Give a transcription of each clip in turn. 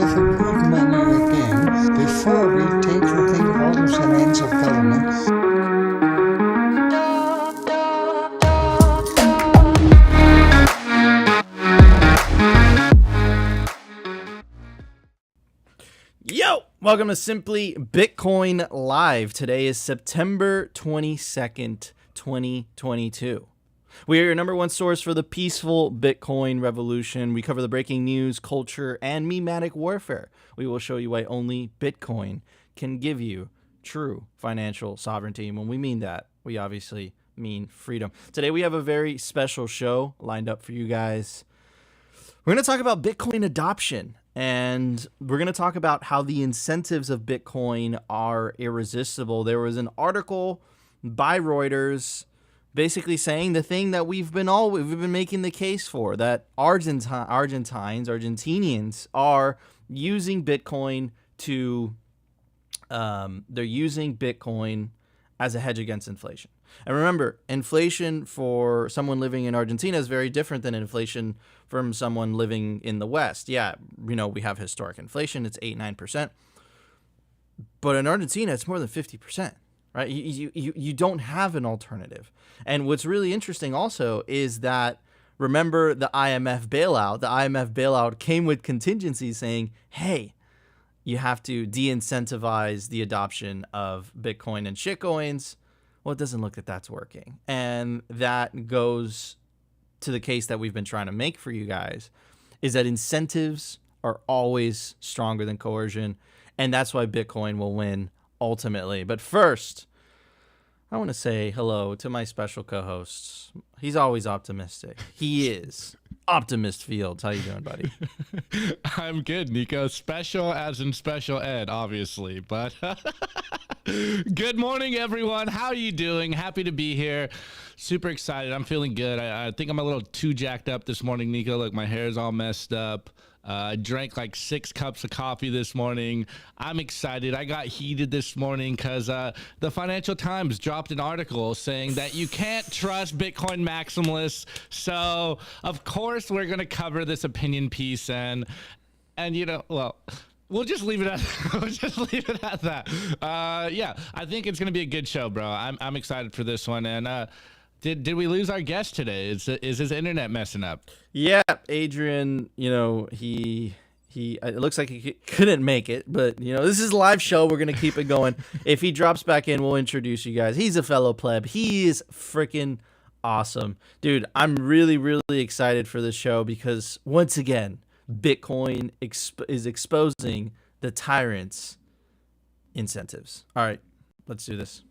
with a good manner again before we take the thing out of the hands of government. Yo! Welcome to Simply Bitcoin Live. Today is September 22nd, 2022. We are your number one source for the peaceful Bitcoin revolution. We cover the breaking news, culture, and memetic warfare. We will show you why only Bitcoin can give you true financial sovereignty. And when we mean that, we obviously mean freedom. Today we have a very special show lined up for you guys. We're going to talk about Bitcoin adoption. And we're going to talk about how the incentives of Bitcoin are irresistible. There was an article by Reuters basically saying the thing that we've been making the case for, that Argentinians are using Bitcoin to they're using Bitcoin as a hedge against inflation. And remember, inflation for someone living in Argentina is very different than inflation from someone living in the West. Yeah, we have historic inflation. It's 8-9%. But in Argentina, it's more than 50%, right? You don't have an alternative. And what's really interesting also is that, remember the IMF bailout? The IMF bailout came with contingencies saying, hey, you have to de-incentivize the adoption of Bitcoin and shitcoins. Well, it doesn't look that that's working. And that goes to the case that we've been trying to make for you guys, is that incentives are always stronger than coercion. And that's why Bitcoin will win ultimately. But first, I want to say hello to my special co-host. He's always optimistic. He is Optimist Fields. How you doing, buddy? I'm good, Nico. Special as in special ed, obviously. But good morning, everyone. How are you doing? Happy to be here. Super excited. I'm feeling good. I think I'm a little too jacked up this morning, Nico. Look, my hair's all messed up. I drank like 6 cups of coffee this morning. I'm excited. I got heated this morning because the Financial Times dropped an article saying that you can't trust Bitcoin maximalists. So, of course, we're going to cover this opinion piece. And well, we'll just leave it at that. Yeah, I think it's going to be a good show, bro. I'm excited for this one. And Did we lose our guest today? Is his internet messing up? Yeah, Adrian, he it looks like he couldn't make it, but this is a live show. We're going to keep it going. If he drops back in, we'll introduce you guys. He's a fellow pleb. He is freaking awesome. Dude, I'm really, really excited for this show because once again, Bitcoin is exposing the tyrants' incentives. All right, let's do this.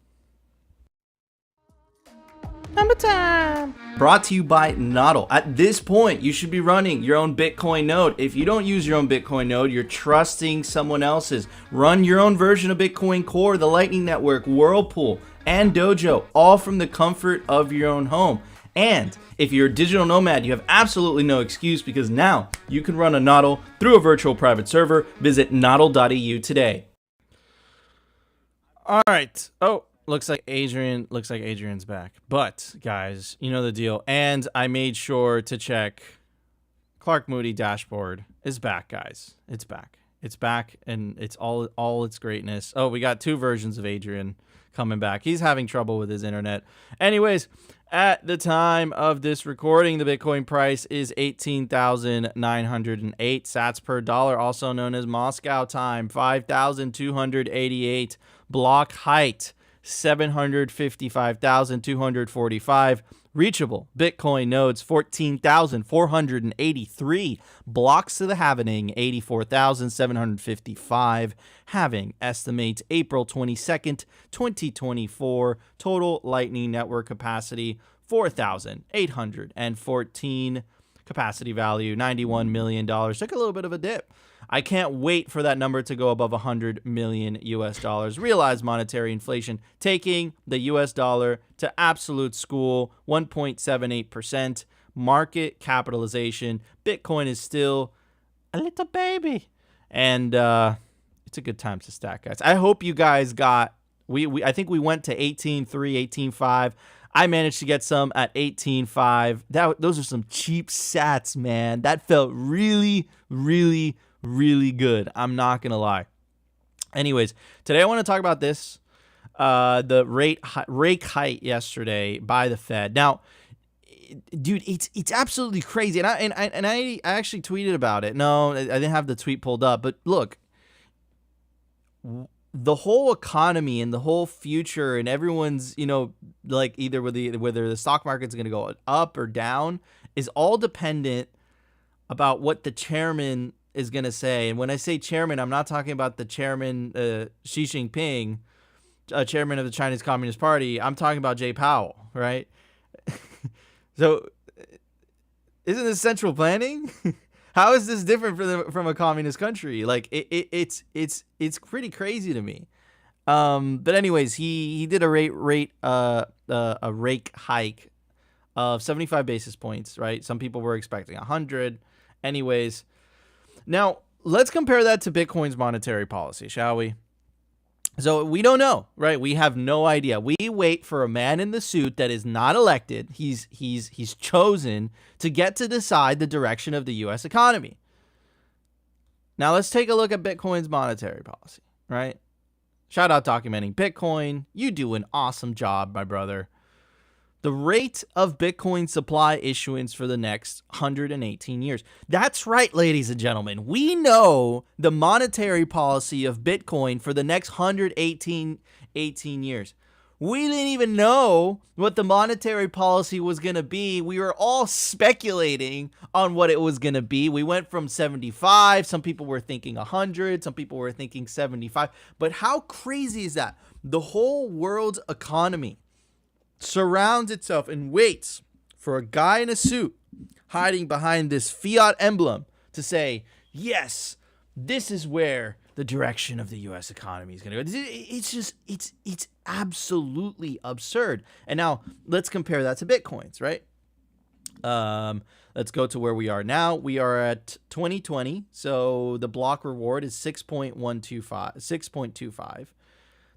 Number time. Brought to you by NODL. At this point, you should be running your own Bitcoin node. If you don't use your own Bitcoin node, you're trusting someone else's. Run your own version of Bitcoin Core, the Lightning Network, Whirlpool, and Dojo, all from the comfort of your own home. And if you're a digital nomad, you have absolutely no excuse because now you can run a NODL through a virtual private server. Visit nodl.eu today. All right. Oh. Looks like Adrian's back. But, guys, you know the deal. And I made sure to check Clark Moody dashboard is back, guys. It's back. It's back, and it's all its greatness. Oh, we got 2 versions of Adrian coming back. He's having trouble with his internet. Anyways, at the time of this recording, the Bitcoin price is 18,908 sats per dollar, also known as Moscow time, 5,288 block height. 755,245 reachable Bitcoin nodes, 14,483 blocks to the halvening, 84,755 halving. Estimates April 22nd, 2024. Total Lightning Network capacity 4,814. Capacity value $91 million. Took a little bit of a dip. I can't wait for that number to go above 100 million US dollars. Realized monetary inflation taking the US dollar to absolute school, 1.78%. Market capitalization. Bitcoin is still a little baby. And it's a good time to stack, guys. I hope you guys got, I think we went to 18.3, 18.5. I managed to get some at 18.5. Those are some cheap sats, man. That felt really, really, really good. I'm not going to lie. Anyways, today I want to talk about this. The rate hike yesterday by the Fed. Now, dude, it's absolutely crazy. And I actually tweeted about it. No, I didn't have the tweet pulled up. But look, the whole economy and the whole future and everyone's, like either whether the stock market's going to go up or down is all dependent about what the chairman is going to say. And when I say chairman, I'm not talking about the chairman, Xi Jinping, chairman of the Chinese Communist Party. I'm talking about Jay Powell, right? So isn't this central planning? How is this different from a communist country? Like it's pretty crazy to me. But anyways, he did a rate hike of 75 basis points, right? Some people were expecting 100. Anyways, now let's compare that to Bitcoin's monetary policy, shall we? So we don't know, right? We have no idea. We wait for a man in the suit that is not elected. He's chosen to get to decide the direction of the U.S. economy. Now let's take a look at Bitcoin's monetary policy, right? Shout out Documenting Bitcoin. You do an awesome job, my brother. The rate of Bitcoin supply issuance for the next 118 years. That's right, ladies and gentlemen. We know the monetary policy of Bitcoin for the next 118 years. We didn't even know what the monetary policy was going to be. We were all speculating on what it was going to be. We went from 75. Some people were thinking 100. Some people were thinking 75. But how crazy is that? The whole world's economy surrounds itself and waits for a guy in a suit hiding behind this fiat emblem to say, yes, this is where the direction of the U.S. economy is going to go. It's absolutely absurd. And now let's compare that to Bitcoins, right? Let's go to where we are now. We are at 2020. So the block reward is 6.25.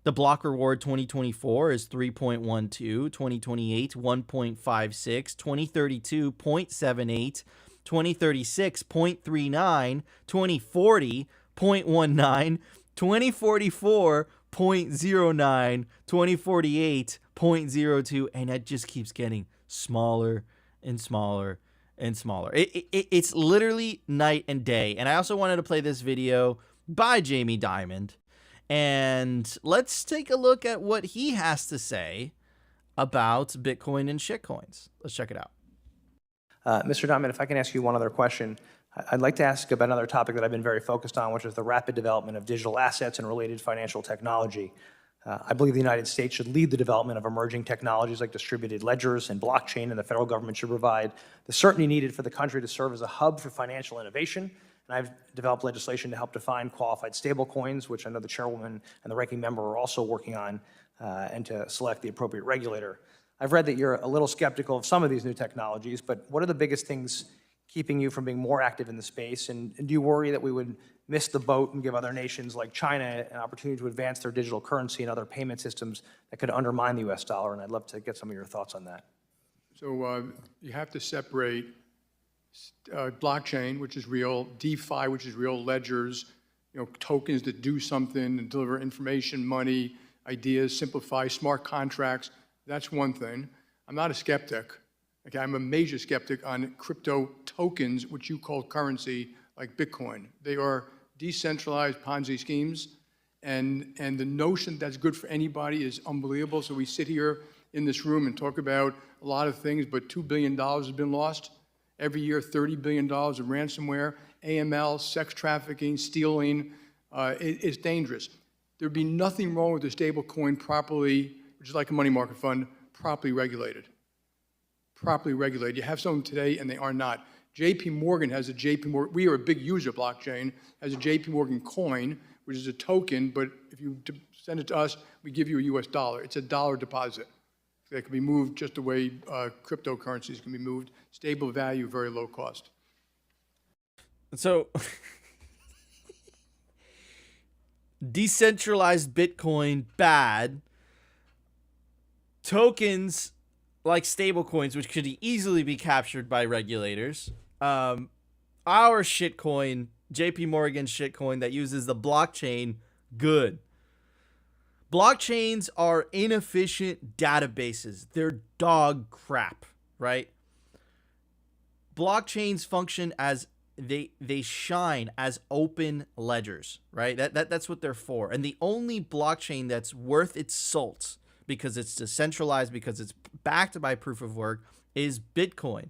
The block reward 2024 is 3.12, 2028 1.56, 2032 0.78, 2036 0.39, 2040 0.19, 2044 0.09, 2048 0.02, and that just keeps getting smaller and smaller and smaller. It's literally night and day. And I also wanted to play this video by Jamie Dimon. And let's take a look at what he has to say about Bitcoin and shitcoins. Let's check it out. Mr. Dimon, if I can ask you one other question. I'd like to ask about another topic that I've been very focused on, which is the rapid development of digital assets and related financial technology. I believe the United States should lead the development of emerging technologies like distributed ledgers and blockchain, and the federal government should provide the certainty needed for the country to serve as a hub for financial innovation. And I've developed legislation to help define qualified stablecoins, which I know the chairwoman and the ranking member are also working on, and to select the appropriate regulator. I've read that you're a little skeptical of some of these new technologies, but what are the biggest things keeping you from being more active in the space? And do you worry that we would miss the boat and give other nations like China an opportunity to advance their digital currency and other payment systems that could undermine the U.S. dollar? And I'd love to get some of your thoughts on that. So you have to separate blockchain, which is real, DeFi, which is real, ledgers, tokens that do something and deliver information, money, ideas, simplify, smart contracts. That's one thing. I'm not a skeptic. Okay, I'm a major skeptic on crypto tokens, which you call currency, like Bitcoin. They are decentralized Ponzi schemes, and the notion that's good for anybody is unbelievable. So we sit here in this room and talk about a lot of things, but $2 billion has been lost. Every year, $30 billion of ransomware, AML, sex trafficking, stealing. It's dangerous. There'd be nothing wrong with the stable coin properly, which is like a money market fund, properly regulated. Properly regulated. You have some today and they are not. JP Morgan has a JP Morgan, we are a big user of blockchain, has a JP Morgan coin, which is a token, but if you send it to us, we give you a US dollar. It's a dollar deposit. That can be moved just the way cryptocurrencies can be moved. Stable value, very low cost. So, decentralized Bitcoin, bad. Tokens like stablecoins, which could easily be captured by regulators. Our shitcoin, JP Morgan shitcoin that uses the blockchain good. Blockchains are inefficient databases. They're dog crap, right? Blockchains function as they shine as open ledgers, right? That's what they're for. And the only blockchain that's worth its salt because it's decentralized, because it's backed by proof of work, is Bitcoin.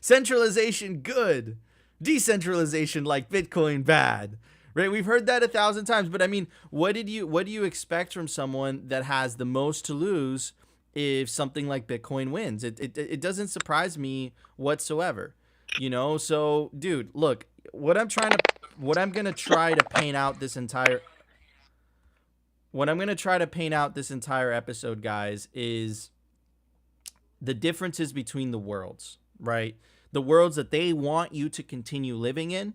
Centralization good, decentralization like Bitcoin bad. Right? We've heard that 1,000 times, but I mean, what do you expect from someone that has the most to lose if something like Bitcoin wins? It doesn't surprise me whatsoever. You know, so dude, look, what I'm gonna try to paint out this entire episode, guys, is the differences between the worlds, right? The worlds that they want you to continue living in,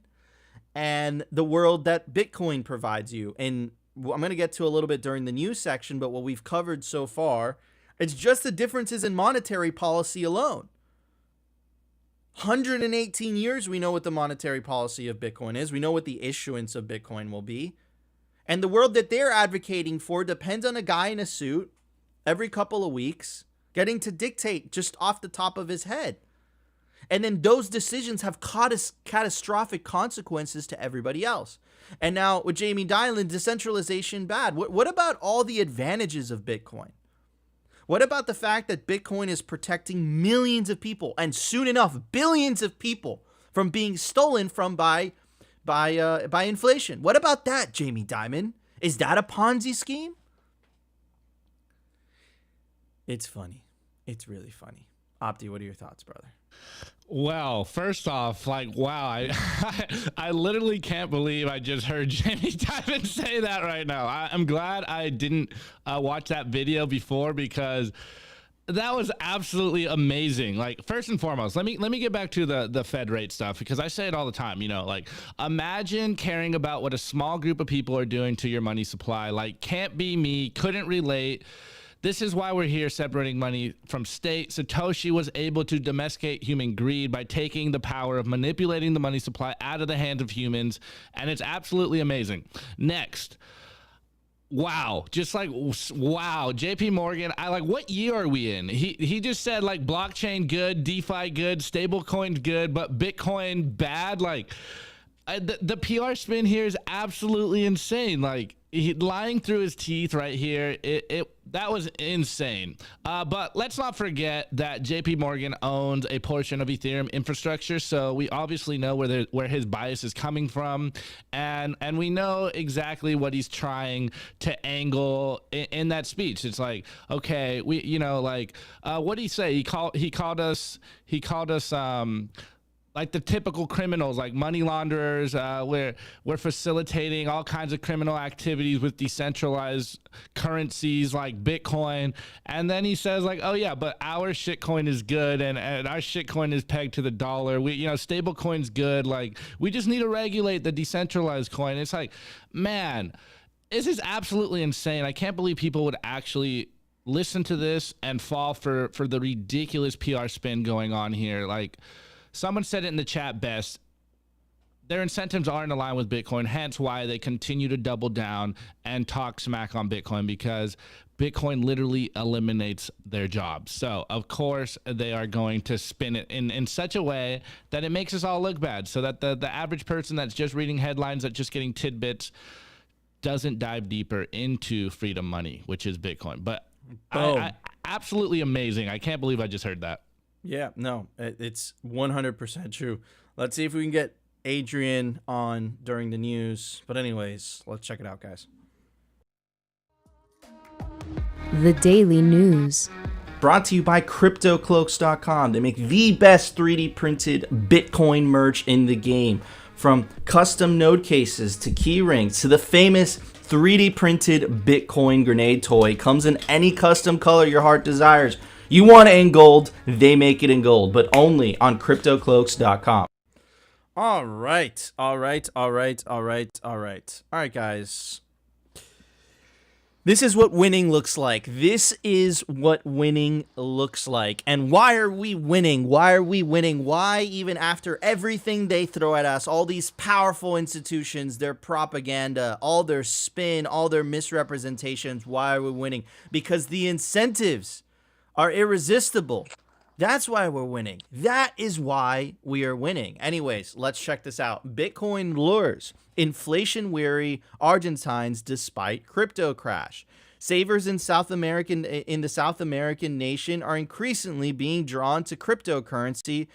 and the world that Bitcoin provides you. And I'm going to get to a little bit during the news section, but what we've covered so far, it's just the differences in monetary policy alone. 118 years, we know what the monetary policy of Bitcoin is. We know what the issuance of Bitcoin will be. And the world that they're advocating for depends on a guy in a suit every couple of weeks getting to dictate just off the top of his head. And then those decisions have catastrophic consequences to everybody else. And now with Jamie Dimon, decentralization bad. What about all the advantages of Bitcoin? What about the fact that Bitcoin is protecting millions of people and soon enough billions of people from being stolen from by inflation? What about that, Jamie Dimon? Is that a Ponzi scheme? It's funny. It's really funny. Opti, what are your thoughts, brother? Well, first off, like, wow, I literally can't believe I just heard Jamie Dimon say that right now. I'm glad I didn't watch that video before, because that was absolutely amazing. Like, first and foremost, let me get back to the Fed rate stuff, because I say it all the time, you know, like, imagine caring about what a small group of people are doing to your money supply. Like, can't be me, couldn't relate. This is why we're here, separating money from state. Satoshi was able to domesticate human greed by taking the power of manipulating the money supply out of the hands of humans, and it's absolutely amazing. Next, wow, just like, wow, JP Morgan, what year are we in? He just said, like, blockchain good, DeFi good, stablecoin good, but Bitcoin bad. Like, the PR spin here is absolutely insane. Like, lying through his teeth right here, that was insane. But let's not forget that JP Morgan owns a portion of Ethereum infrastructure, so we obviously know where his bias is coming from, and we know exactly what he's trying to angle in that speech. It's like, okay, what did he say? He called us like the typical criminals, like money launderers. We're facilitating all kinds of criminal activities with decentralized currencies like Bitcoin. And then he says, like, oh yeah, but our shitcoin is good, and our shitcoin is pegged to the dollar. Stable coin's good. Like, we just need to regulate the decentralized coin. It's like, man, this is absolutely insane. I can't believe people would actually listen to this and fall for the ridiculous PR spin going on here. Like, someone said it in the chat best: their incentives aren't aligned with Bitcoin, hence why they continue to double down and talk smack on Bitcoin, because Bitcoin literally eliminates their jobs. So, of course, they are going to spin it in such a way that it makes us all look bad, so that the average person that's just reading headlines, that's just getting tidbits, doesn't dive deeper into freedom money, which is Bitcoin. But I absolutely amazing. I can't believe I just heard that. Yeah, no, it's 100% true. Let's see if we can get Adrian on during the news. But anyways, let's check it out, guys. The Daily News. Brought to you by CryptoCloaks.com. They make the best 3D printed Bitcoin merch in the game. From custom node cases to key rings to the famous 3D printed Bitcoin grenade toy. Comes in any custom color your heart desires. You want it in gold, they make it in gold, but only on CryptoCloaks.com. All right, guys. This is what winning looks like. This is what winning looks like. And why are we winning? Why are we winning? Why, even after everything they throw at us, all these powerful institutions, their propaganda, all their spin, all their misrepresentations, why are we winning? Because the incentives are irresistible. That's why we're winning. That is why we are winning. Anyways, let's check this out. Bitcoin lures inflation-weary Argentines despite crypto crash. Savers in the South American nation are increasingly being drawn to cryptocurrency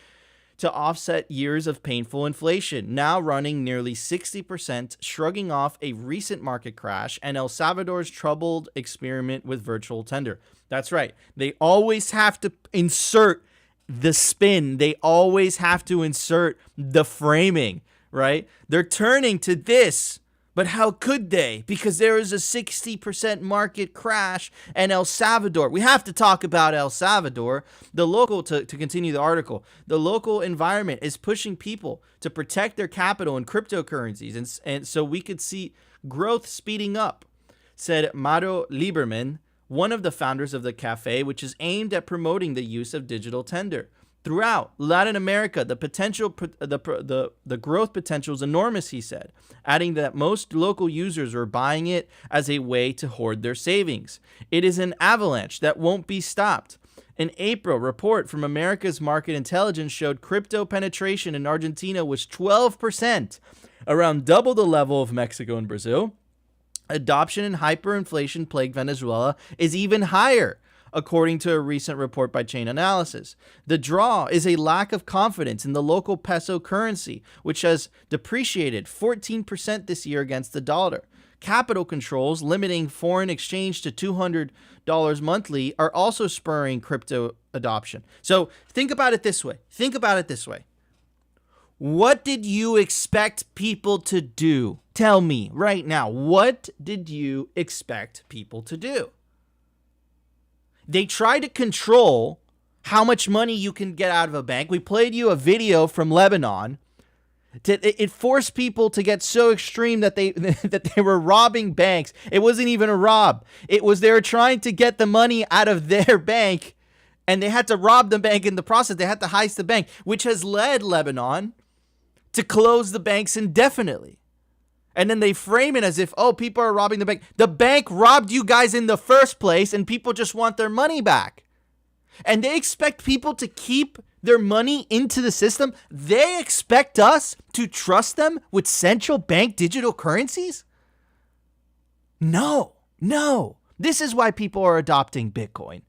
to offset years of painful inflation, now running nearly 60%, shrugging off a recent market crash and El Salvador's troubled experiment with virtual tender. That's right. They always have to insert the spin. They always have to insert the framing, right? They're turning to this, but how could they? Because there is a 60% market crash and El Salvador. We have to talk about El Salvador. The local, to continue the article, the local environment is pushing people to protect their capital in cryptocurrencies. And so we could see growth speeding up, said Mario Lieberman, one of the founders of the cafe, which is aimed at promoting the use of digital tender. Throughout Latin America, the growth potential is enormous, he said, adding that most local users are buying it as a way to hoard their savings. It is an avalanche that won't be stopped. In April, a report from America's Market Intelligence showed crypto penetration in Argentina was 12%, around double the level of Mexico and Brazil. Adoption in hyperinflation-plagued Venezuela is even higher, according to a recent report by Chain Analysis. The draw is a lack of confidence in the local peso currency, which has depreciated 14% this year against the dollar. Capital controls limiting foreign exchange to $200 monthly are also spurring crypto adoption. So think about it this way. What did you expect people to do? Tell me right now, what did you expect people to do? They try to control how much money you can get out of a bank. We played you a video from Lebanon. It forced people to get so extreme that they were robbing banks. It wasn't even a rob. It was they were trying to get the money out of their bank, and they had to rob the bank in the process. They had to heist the bank, which has led Lebanon to close the banks indefinitely. And then they frame it as if, oh, people are robbing the bank. The bank robbed you guys in the first place, and people just want their money back. And they expect people to keep their money into the system. They expect us to trust them with central bank digital currencies? No. This is why people are adopting Bitcoin.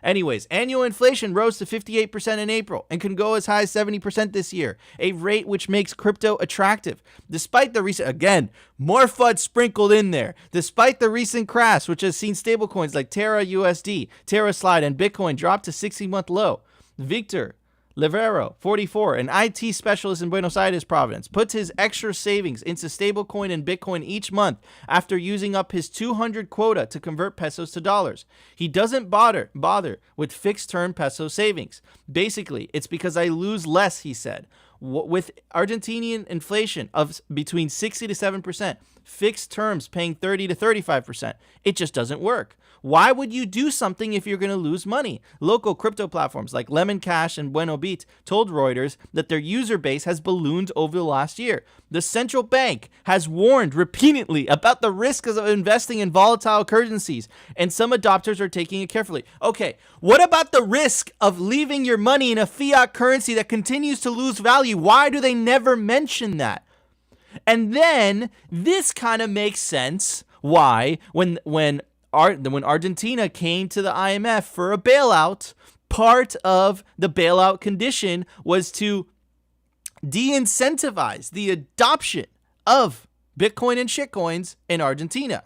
Anyways, annual inflation rose to 58% in April and can go as high as 70% this year, a rate which makes crypto attractive. Despite the recent, again, more FUD sprinkled in there. Despite the recent crash, which has seen stablecoins like Terra USD, Terra Slide, and Bitcoin drop to 60-month low, Victor Levero, 44, an IT specialist in Buenos Aires province, puts his extra savings into stablecoin and Bitcoin each month after using up his 200 quota to convert pesos to dollars. He doesn't bother with fixed-term peso savings. Basically, it's because I lose less, he said. With Argentinian inflation of between 60 to 7%, fixed terms paying 30 to 35%, it just doesn't work. Why would you do something if you're going to lose money? Local crypto platforms like Lemon Cash and Buenobit told Reuters that their user base has ballooned over the last year. The central bank has warned repeatedly about the risks of investing in volatile currencies, and some adopters are taking it carefully. Okay, what about the risk of leaving your money in a fiat currency that continues to lose value? Why do they never mention that? And then this kind of makes sense why when Argentina came to the IMF for a bailout, part of the bailout condition was to de-incentivize the adoption of Bitcoin and shitcoins in Argentina.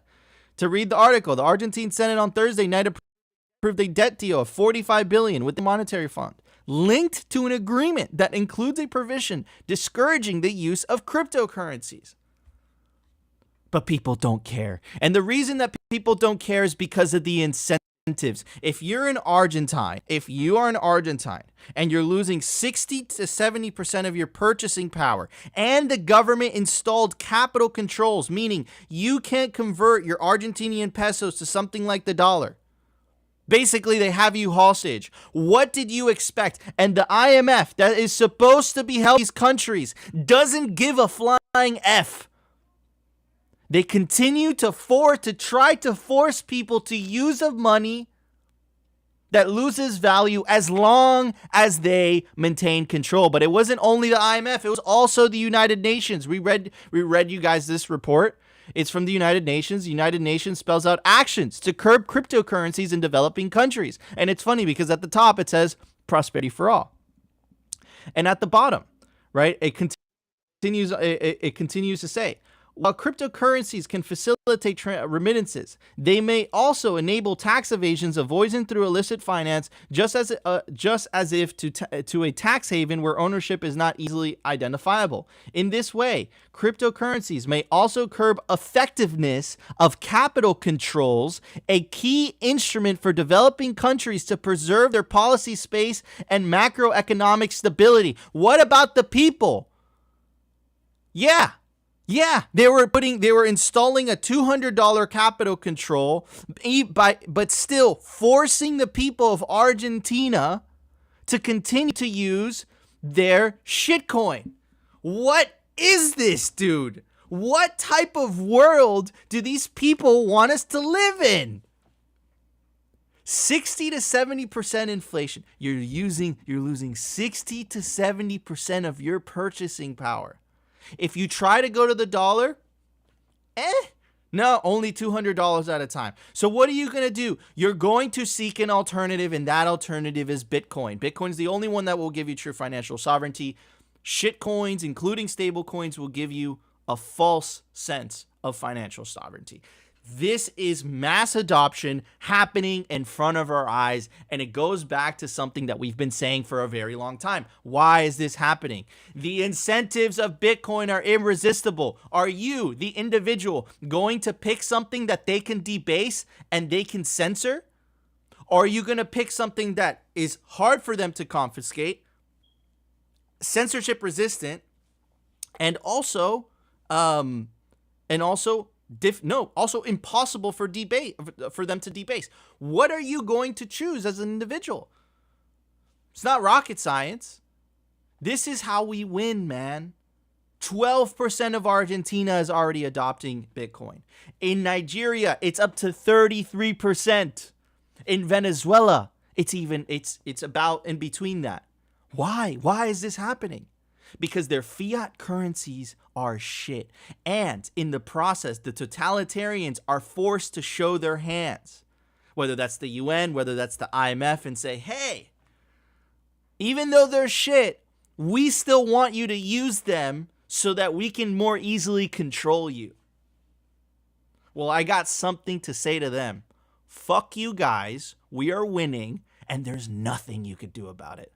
To read the article, the Argentine Senate on Thursday night approved a debt deal of $45 billion with the monetary fund, linked to an agreement that includes a provision discouraging the use of cryptocurrencies. But people don't care. And the reason that people don't care is because of the incentive. incentives. If you're an Argentine, and you're losing 60 to 70% of your purchasing power, and the government installed capital controls, meaning you can't convert your Argentinian pesos to something like the dollar. Basically, they have you hostage. What did you expect? And the IMF, that is supposed to be helping these countries, doesn't give a flying F. They continue to try to force people to use of money that loses value as long as they maintain control. But it wasn't only the IMF, it was also the United Nations. We read you guys this report. It's from the United Nations. The United Nations spells out actions to curb cryptocurrencies in developing countries. And it's funny because at the top it says prosperity for all. And at the bottom, right, it continues to say, while cryptocurrencies can facilitate remittances, they may also enable tax evasions, avoidance through illicit finance, just as if to a tax haven where ownership is not easily identifiable. In this way, cryptocurrencies may also curb effectiveness of capital controls, a key instrument for developing countries to preserve their policy space and macroeconomic stability. What about the people? Yeah, they were installing a $200 capital control, but still forcing the people of Argentina to continue to use their shitcoin. What is this, dude? What type of world do these people want us to live in? 60 to 70% inflation. You're losing 60 to 70% of your purchasing power. If you try to go to the dollar, no, only $200 at a time. So what are you going to do? You're going to seek an alternative, and that alternative is Bitcoin. Bitcoin is the only one that will give you true financial sovereignty. Shitcoins, including stable coins, will give you a false sense of financial sovereignty. This is mass adoption happening in front of our eyes, and it goes back to something that we've been saying for a very long time. Why is this happening? The incentives of Bitcoin are irresistible. Are you, the individual, going to pick something that they can debase and they can censor? Or are you going to pick something that is hard for them to confiscate, censorship resistant, and also impossible for them to debase? What are you going to choose as an individual? It's not rocket science. This is how we win, man. 12% of Argentina is already adopting Bitcoin. In Nigeria, it's up to 33%. In Venezuela, it's about in between that. Why? Why is this happening? Because their fiat currencies are shit. And in the process, the totalitarians are forced to show their hands. Whether that's the UN, whether that's the IMF, and say, hey, even though they're shit, we still want you to use them so that we can more easily control you. Well, I got something to say to them. Fuck you guys. We are winning, and there's nothing you could do about it.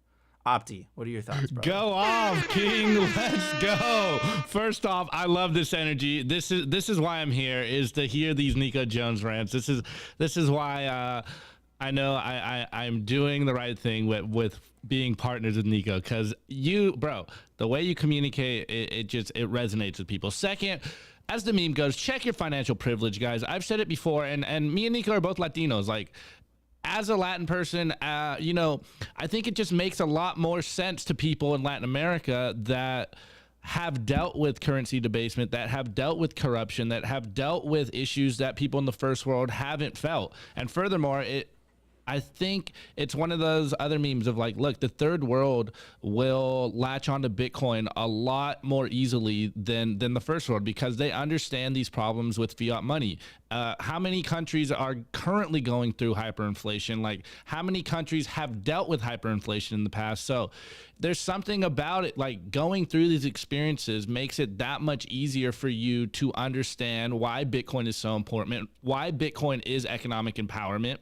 Opti, what are your thoughts, bro? Go off, King. Let's go. First off, I love this energy. This is why I'm here, is to hear these Nico Jones rants. This is why I know I'm doing the right thing with being partners with Nico, because you, bro, the way you communicate, it resonates with people. Second, as the meme goes, check your financial privilege, guys. I've said it before, and me and Nico are both Latinos. Like, as a Latin person, I think it just makes a lot more sense to people in Latin America that have dealt with currency debasement, that have dealt with corruption, that have dealt with issues that people in the first world haven't felt. And furthermore, I think it's one of those other memes of like, look, the third world will latch onto Bitcoin a lot more easily than the first world, because they understand these problems with fiat money. How many countries are currently going through hyperinflation? Like, how many countries have dealt with hyperinflation in the past? So there's something about it, like going through these experiences makes it that much easier for you to understand why Bitcoin is so important, why Bitcoin is economic empowerment.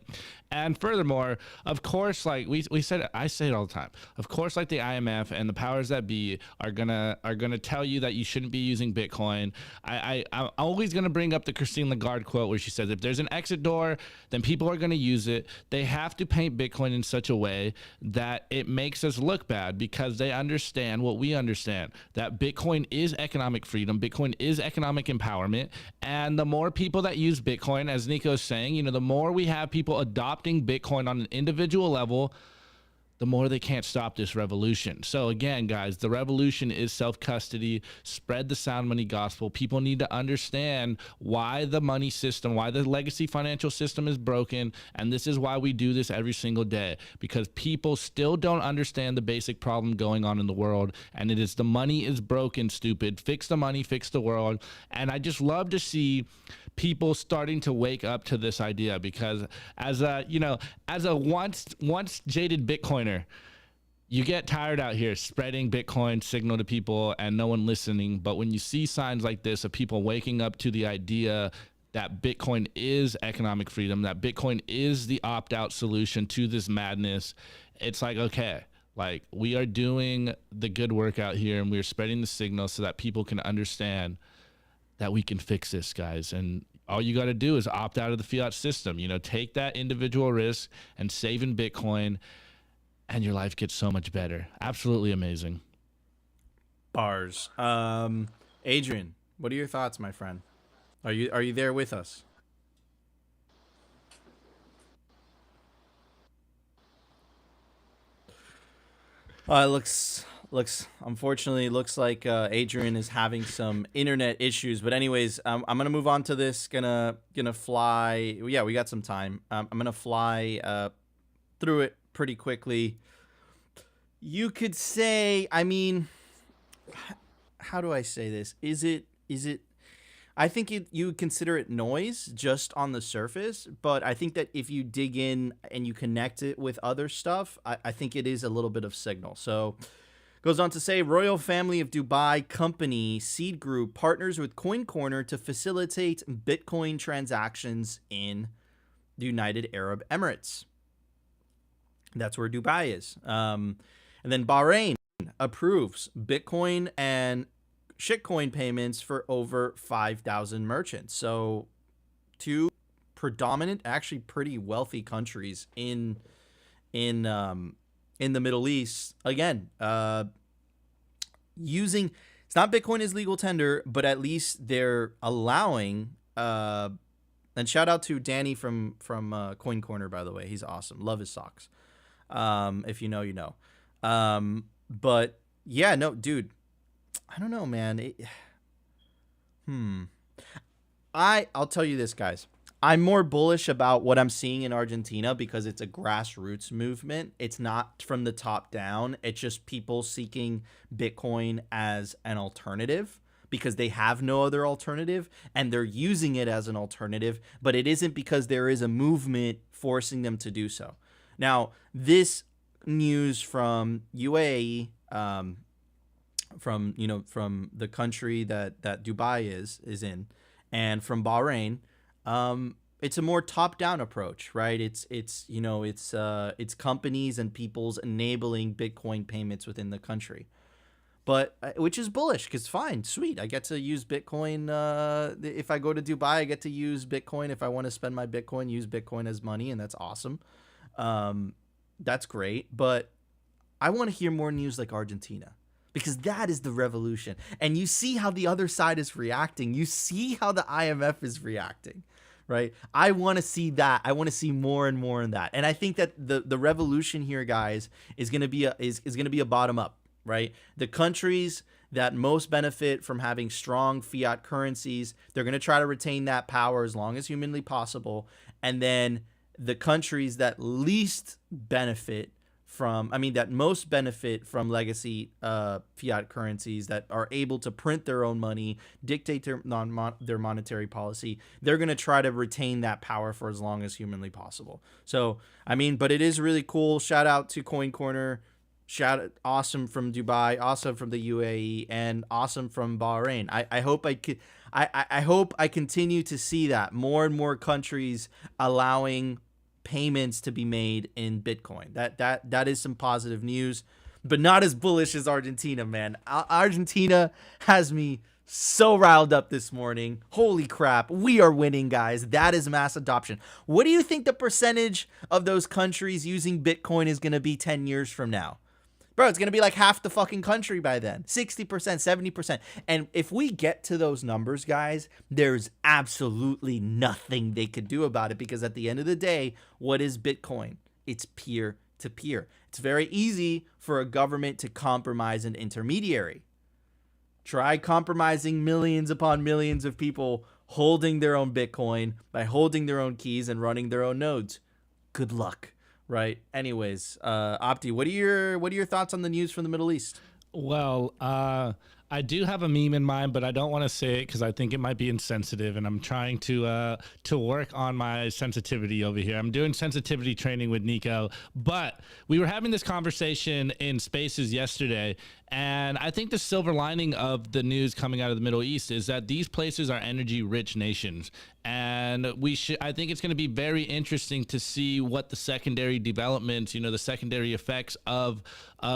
And furthermore, of course, like I say it all the time. Of course, like the IMF and the powers that be are gonna tell you that you shouldn't be using Bitcoin. I'm always gonna bring up the Christine Lagarde quote quote where she says, if there's an exit door, then people are going to use it. They have to paint Bitcoin in such a way that it makes us look bad, because they understand what we understand, that Bitcoin is economic freedom. Bitcoin is economic empowerment. And the more people that use Bitcoin, as Nico's saying, you know, the more we have people adopting Bitcoin on an individual level, the more they can't stop this revolution. So again, guys, the revolution is self-custody. Spread the sound money gospel. People need to understand why the money system, why the legacy financial system is broken. And this is why we do this every single day, because people still don't understand the basic problem going on in the world. And it is the money is broken, stupid. Fix the money, fix the world. And I just love to see people starting to wake up to this idea, because as a, you know, as a once jaded Bitcoiner, you get tired out here spreading Bitcoin signal to people and no one listening. But when you see signs like this of people waking up to the idea that Bitcoin is economic freedom, that Bitcoin is the opt-out solution to this madness, it's like, okay, like, we are doing the good work out here, and we're spreading the signal so that people can understand that we can fix this, guys. And all you got to do is opt out of the fiat system, you know, take that individual risk and save in Bitcoin, and your life gets so much better. Absolutely amazing. Bars. Adrian, what are your thoughts, my friend? Are you there with us? Unfortunately, looks like Adrian is having some internet issues. But anyways, I'm gonna move on to this. Gonna fly. Yeah, we got some time. I'm gonna fly through it pretty quickly. You could say, I mean, how do I say this? Is it? I think you would consider it noise just on the surface, but I think that if you dig in and you connect it with other stuff, I think it is a little bit of signal. So goes on to say, Royal Family of Dubai Company Seed Group partners with Coin Corner to facilitate Bitcoin transactions in the United Arab Emirates. That's where Dubai is. And then Bahrain approves Bitcoin and shitcoin payments for over 5,000 merchants. So two predominant, actually pretty wealthy countries in the Middle East. Again, using, it's not Bitcoin as legal tender, but at least they're allowing, and shout out to Danny from Coin Corner, by the way. He's awesome. Love his socks. If you know, you know. But yeah, no, dude, I don't know, man. I'll tell you this, guys. I'm more bullish about what I'm seeing in Argentina because it's a grassroots movement. It's not from the top down. It's just people seeking Bitcoin as an alternative because they have no other alternative and they're using it as an alternative, but it isn't because there is a movement forcing them to do so. Now, this news from UAE, from the country that Dubai is in, and from Bahrain, it's a more top-down approach, right? It's companies and people's enabling Bitcoin payments within the country, but which is bullish because fine, sweet, I get to use Bitcoin. If I go to Dubai, I get to use Bitcoin. If I want to spend my Bitcoin, use Bitcoin as money, and that's awesome. That's great, but I want to hear more news like Argentina. Because that is the revolution. And you see how the other side is reacting. You see how the IMF is reacting, right? I want to see that. I want to see more and more in that. And I think that the revolution here, guys, is going to be a bottom up, right? The countries that most benefit from having strong fiat currencies, they're going to try to retain that power as long as humanly possible. And then the countries that least benefit that most benefit from legacy fiat currencies that are able to print their own money, dictate their monetary policy, they're going to try to retain that power for as long as humanly possible. So, but it is really cool. Shout out to Coin Corner. Awesome from Dubai, awesome from the UAE, and awesome from Bahrain. I hope I continue to see that more and more countries allowing payments to be made in Bitcoin. That is some positive news, but not as bullish as Argentina, man. Argentina has me So riled up this morning. Holy crap. We are winning, guys. That is mass adoption. What do you think the percentage of those countries using Bitcoin is going to be 10 years from now? Bro, it's going to be like half the fucking country by then. 60%, 70%. And if we get to those numbers, guys, there's absolutely nothing they could do about it, because at the end of the day, what is Bitcoin? It's peer to peer. It's very easy for a government to compromise an intermediary. Try compromising millions upon millions of people holding their own Bitcoin by holding their own keys and running their own nodes. Good luck, right? Anyways, Opti, what are your thoughts on the news from the Middle East? Well, I do have a meme in mind, but I don't want to say it because I think it might be insensitive, and I'm trying to work on my sensitivity over here. I'm doing sensitivity training with Nico, but we were having this conversation in Spaces yesterday, and I think the silver lining of the news coming out of the Middle East is that these places are energy-rich nations, and I think it's going to be very interesting to see what the secondary developments, the secondary effects of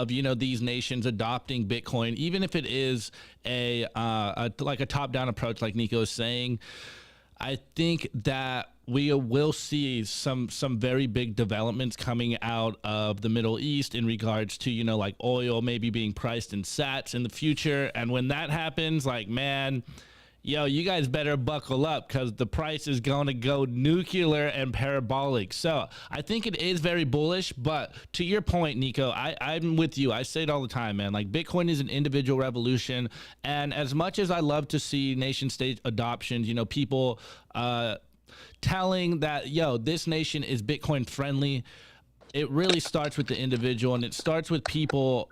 these nations adopting Bitcoin, even if it is like a top-down approach, like Nico is saying. I think that we will see some very big developments coming out of the Middle East in regards to, like oil maybe being priced in sats in the future. And when that happens, like, man, you guys better buckle up, because the price is going to go nuclear and parabolic. So I think it is very bullish. But to your point, Nico, I'm with you. I say it all the time, man. Like, Bitcoin is an individual revolution. And as much as I love to see nation state adoptions, people telling that, this nation is Bitcoin friendly, it really starts with the individual, and it starts with people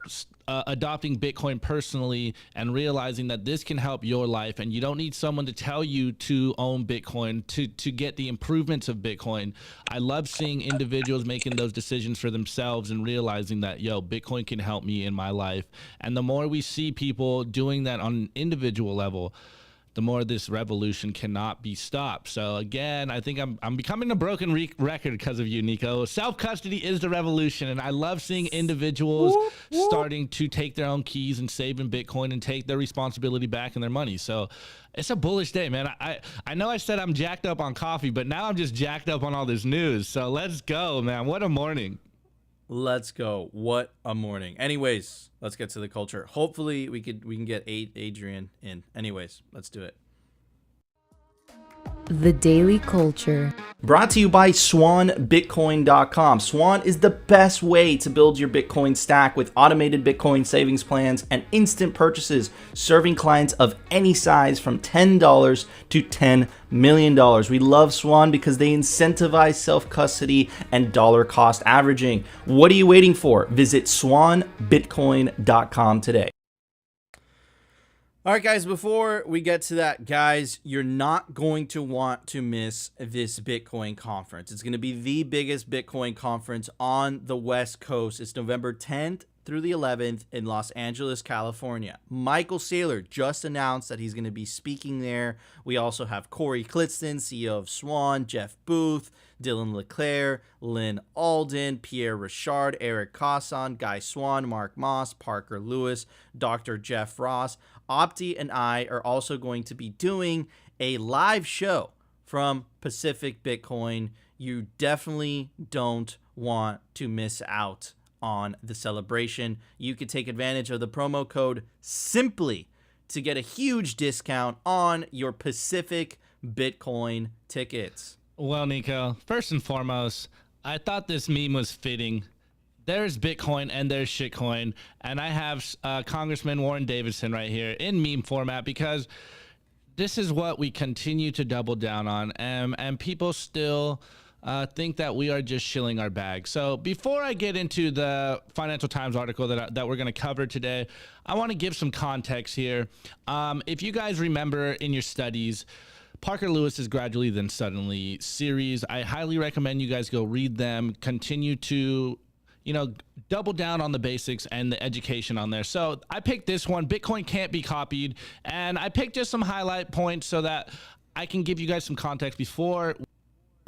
adopting Bitcoin personally and realizing that this can help your life, and you don't need someone to tell you to own Bitcoin to get the improvements of Bitcoin. I love seeing individuals making those decisions for themselves and realizing that, Bitcoin can help me in my life. And the more we see people doing that on an individual level, the more this revolution cannot be stopped. So again, I think I'm becoming a broken record because of you, Nico. Self-custody is the revolution, and I love seeing individuals starting to take their own keys and save in Bitcoin and take their responsibility back in their money. So it's a bullish day, man. I know I said I'm jacked up on coffee, but now I'm just jacked up on all this news. So let's go, man. What a morning. Let's go. What a morning. Anyways, let's get to the culture. Hopefully we can get Adrian in. Anyways, let's do it. The Daily Culture. Brought to you by SwanBitcoin.com. Swan is the best way to build your Bitcoin stack with automated Bitcoin savings plans and instant purchases, serving clients of any size from $10 to $10 million. We love Swan because they incentivize self-custody and dollar cost averaging. What are you waiting for? Visit SwanBitcoin.com today. All right, guys, before we get to that, guys, you're not going to want to miss this Bitcoin conference. It's going to be the biggest Bitcoin conference on the West Coast. It's November 10th through the 11th in Los Angeles, California. Michael Saylor just announced that he's going to be speaking there. We also have Corey Clitston, CEO of Swan, Jeff Booth, Dylan Leclerc, Lynn Alden, Pierre Richard, Eric Cosson, Guy Swan, Mark Moss, Parker Lewis, Dr. Jeff Ross. Opti and I are also going to be doing a live show from Pacific Bitcoin. You definitely don't want to miss out on the celebration. You could take advantage of the promo code SIMPLY to get a huge discount on your Pacific Bitcoin tickets. Well, Nico, first and foremost, I thought this meme was fitting. There's Bitcoin and there's shitcoin, and I have Congressman Warren Davidson right here in meme format, because this is what we continue to double down on, and people still think that we are just shilling our bag. So before I get into the Financial Times article that we're going to cover today, I want to give some context here. If you guys remember in your studies, Parker Lewis is Gradually Then Suddenly series. I highly recommend you guys go read them, continue to double down on the basics and the education on there. So I picked this one, Bitcoin Can't Be Copied, and I picked just some highlight points so that I can give you guys some context before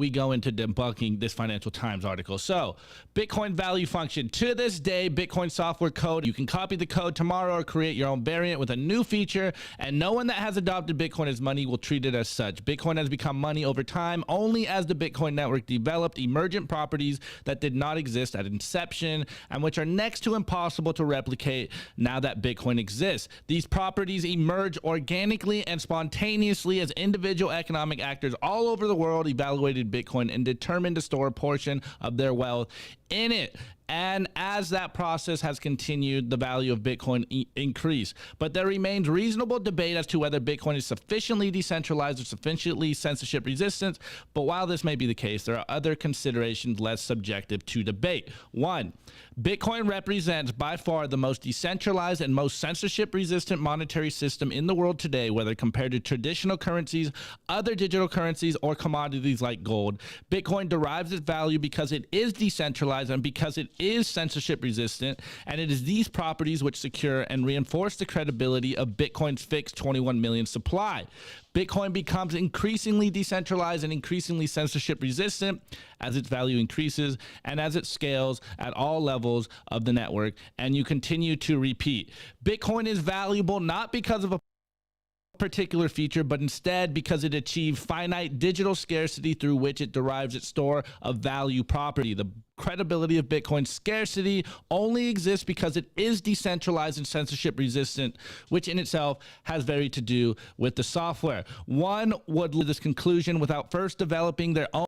we go into debunking this Financial Times article. So, Bitcoin value function. To this day, Bitcoin software code, you can copy the code tomorrow or create your own variant with a new feature, and no one that has adopted Bitcoin as money will treat it as such. Bitcoin has become money over time only as the Bitcoin network developed emergent properties that did not exist at inception and which are next to impossible to replicate now that Bitcoin exists. These properties emerge organically and spontaneously as individual economic actors all over the world evaluated Bitcoin and determined to store a portion of their wealth in it. And as that process has continued, the value of Bitcoin increased. But there remains reasonable debate as to whether Bitcoin is sufficiently decentralized or sufficiently censorship resistant. But while this may be the case, there are other considerations less subjective to debate. One, Bitcoin represents by far the most decentralized and most censorship resistant monetary system in the world today, whether compared to traditional currencies, other digital currencies, or commodities like gold. Bitcoin derives its value because it is decentralized and because it is censorship resistant, and it is these properties which secure and reinforce the credibility of Bitcoin's fixed 21 million supply. Bitcoin becomes increasingly decentralized and increasingly censorship resistant as its value increases and as it scales at all levels of the network, and you continue to repeat. Bitcoin is valuable not because of a particular feature, but instead because it achieves finite digital scarcity through which it derives its store of value property. The credibility of Bitcoin's scarcity only exists because it is decentralized and censorship resistant, which in itself has very to do with the software. One would lead to this conclusion without first developing their own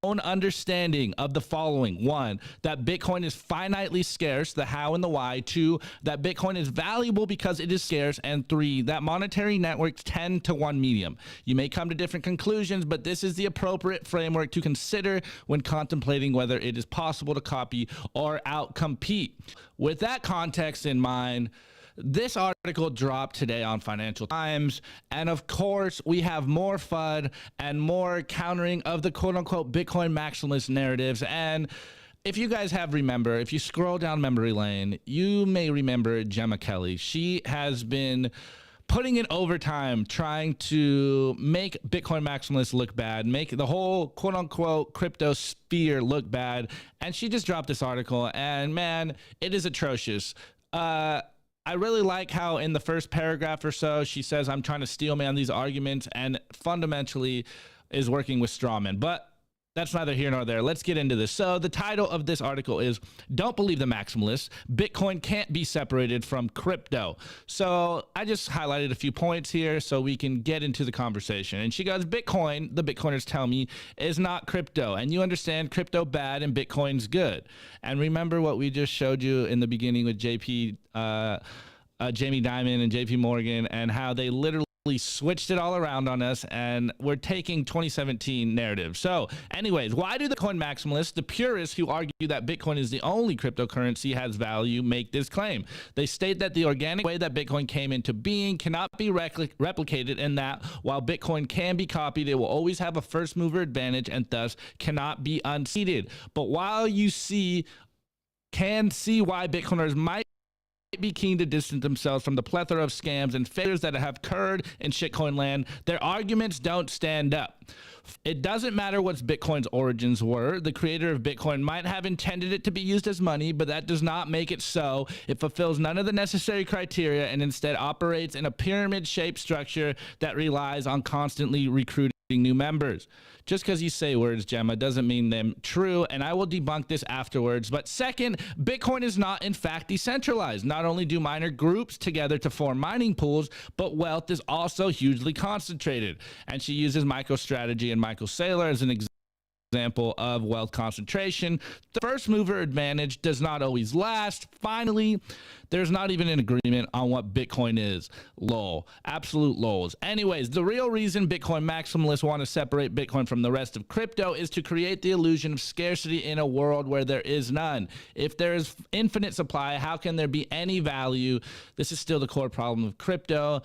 understanding of the following. One, that Bitcoin is finitely scarce, the how and the why. Two, that Bitcoin is valuable because it is scarce. And three, that monetary networks tend to one medium. You may come to different conclusions, but this is the appropriate framework to consider when contemplating whether it is possible to copy or outcompete. With that context in mind, this article dropped today on Financial Times, and of course, we have more FUD and more countering of the quote-unquote Bitcoin maximalist narratives. And if you guys if you scroll down memory lane, you may remember Gemma Kelly. She has been putting in overtime trying to make Bitcoin maximalists look bad, make the whole quote-unquote crypto sphere look bad, and she just dropped this article, and man, it is atrocious. I really like how in the first paragraph or so, she says, I'm trying to steel man these arguments, and fundamentally is working with strawmen. But that's neither here nor there. Let's get into this. So the title of this article is Don't Believe the Maximalists. Bitcoin Can't Be Separated from Crypto. So I just highlighted a few points here so we can get into the conversation. And she goes, Bitcoin, the Bitcoiners tell me, is not crypto. And you understand crypto bad and Bitcoin's good. And remember what we just showed you in the beginning with Jamie Dimon and JP Morgan, and how they literally switched it all around on us, and we're taking 2017 narrative. So anyways, why do the Bitcoin maximalists, the purists who argue that Bitcoin is the only cryptocurrency has value, make this claim? They state that the organic way that Bitcoin came into being cannot be replicated, and that while Bitcoin can be copied, it will always have a first mover advantage and thus cannot be unseated. But while you can see why Bitcoiners might be keen to distance themselves from the plethora of scams and failures that have occurred in shitcoin land, their arguments don't stand up. It doesn't matter what Bitcoin's origins were. The creator of Bitcoin might have intended it to be used as money, but that does not make it so. It fulfills none of the necessary criteria and instead operates in a pyramid-shaped structure that relies on constantly recruiting new members. Just because you say words, Gemma, doesn't mean them true, and I will debunk this afterwards. But second, Bitcoin is not in fact decentralized. Not only do miner groups together to form mining pools, but wealth is also hugely concentrated. And she uses MicroStrategy and Michael Saylor as an example of wealth concentration. The first mover advantage does not always last. Finally, there's not even an agreement on what Bitcoin is. Lol. Absolute lols. Anyways, the real reason Bitcoin maximalists want to separate Bitcoin from the rest of crypto is to create the illusion of scarcity in a world where there is none. If there is infinite supply, how can there be any value? This is still the core problem of crypto.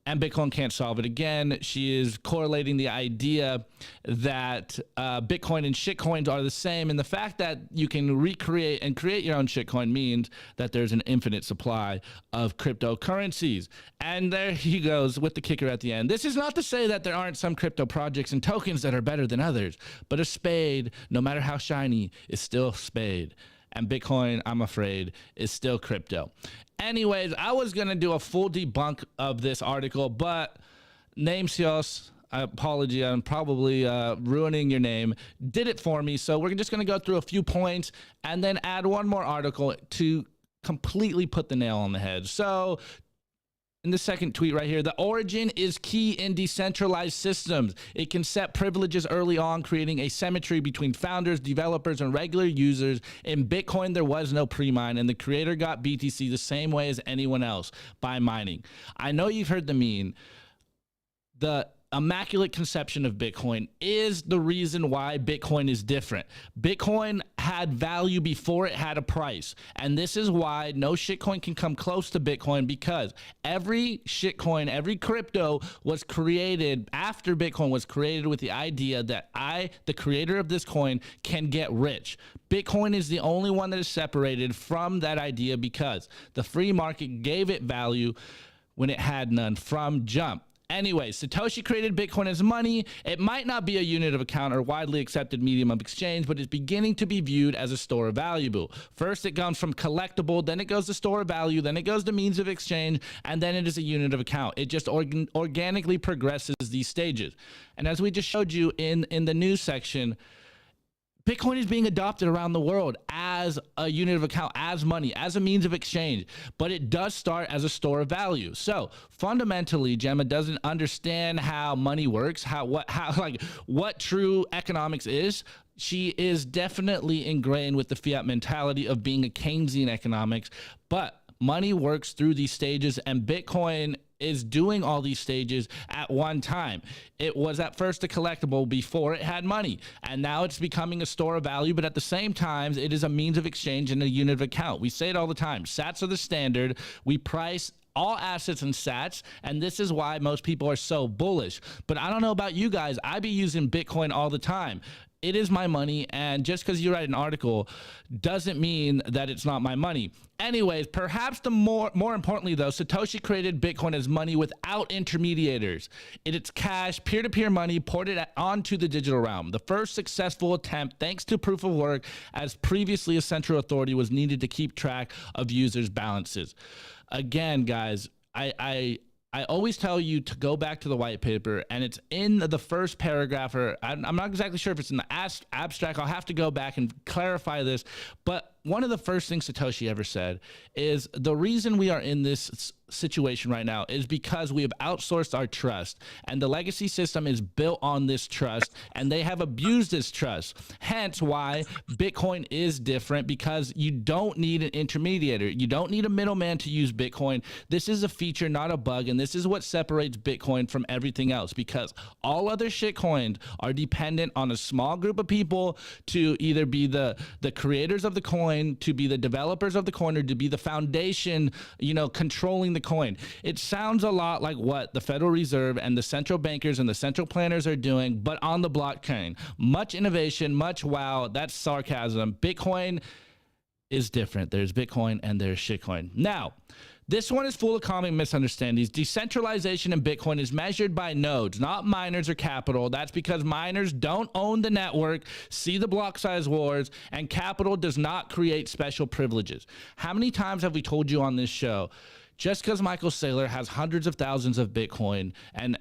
and Bitcoin can't solve it. Again, she is correlating the idea that Bitcoin and shitcoins are the same. And the fact that you can recreate and create your own shitcoin means that there's an infinite supply of cryptocurrencies. And there he goes with the kicker at the end. This is not to say that there aren't some crypto projects and tokens that are better than others, but a spade, no matter how shiny, is still spade. And Bitcoin, I'm afraid, is still crypto. Anyways, I was going to do a full debunk of this article, but Namesios, I apologize, I'm probably ruining your name, did it for me. So we're just going to go through a few points and then add one more article to completely put the nail on the head. So in the second tweet right here, the origin is key in decentralized systems. It can set privileges early on, creating asymmetry between founders, developers, and regular users. In Bitcoin, there was no pre-mine, and the creator got BTC the same way as anyone else, by mining. I know you've heard the meme. The immaculate conception of Bitcoin is the reason why Bitcoin is different. Bitcoin had value before it had a price. And this is why no shitcoin can come close to Bitcoin, because every shitcoin, every crypto was created after Bitcoin was created with the idea that I, the creator of this coin, can get rich. Bitcoin is the only one that is separated from that idea because the free market gave it value when it had none from jump. Anyway, Satoshi created Bitcoin as money. It might not be a unit of account or widely accepted medium of exchange, but it's beginning to be viewed as a store of value. First, it comes from collectible, then it goes to store of value, then it goes to means of exchange, and then it is a unit of account. It just organically progresses these stages. And as we just showed you in the news section, Bitcoin is being adopted around the world as a unit of account, as money, as a means of exchange, but it does start as a store of value. So fundamentally, Gemma doesn't understand how money works, what true economics is. She is definitely ingrained with the fiat mentality of being a Keynesian economics, but money works through these stages, and Bitcoin is doing all these stages at one time. It was at first a collectible before it had money, and now it's becoming a store of value, but at the same time, it is a means of exchange and a unit of account. We say it all the time. Sats are the standard. We price all assets in sats, and this is why most people are so bullish. But I don't know about you guys. I be using Bitcoin all the time. It is my money, and just because you write an article doesn't mean that it's not my money. Anyways, perhaps the more importantly though, Satoshi created Bitcoin as money without intermediators. It's cash, peer-to-peer money ported onto the digital realm. The first successful attempt, thanks to proof of work, as previously a central authority was needed to keep track of users' balances. Again, guys, I always tell you to go back to the white paper, and it's in the first paragraph, or I'm not exactly sure if it's in the abstract. I'll have to go back and clarify this. But one of the first things Satoshi ever said is the reason we are in this situation right now is because we have outsourced our trust, and the legacy system is built on this trust, and they have abused this trust. Hence why Bitcoin is different, because you don't need an intermediator. You don't need a middleman to use Bitcoin. This is a feature, not a bug, and this is what separates Bitcoin from everything else, because all other shitcoins are dependent on a small group of people to either be the creators of the coin, to be the developers of the coin, or to be the foundation, controlling the coin. It sounds a lot like what the Federal Reserve and the central bankers and the central planners are doing, but on the blockchain. Much innovation, much wow. That's sarcasm. Bitcoin is different. There's Bitcoin and there's shitcoin. Now, this one is full of common misunderstandings. Decentralization in Bitcoin is measured by nodes, not miners or capital. That's because miners don't own the network, see the block size wars, and capital does not create special privileges. How many times have we told you on this show, just because Michael Saylor has hundreds of thousands of Bitcoin and,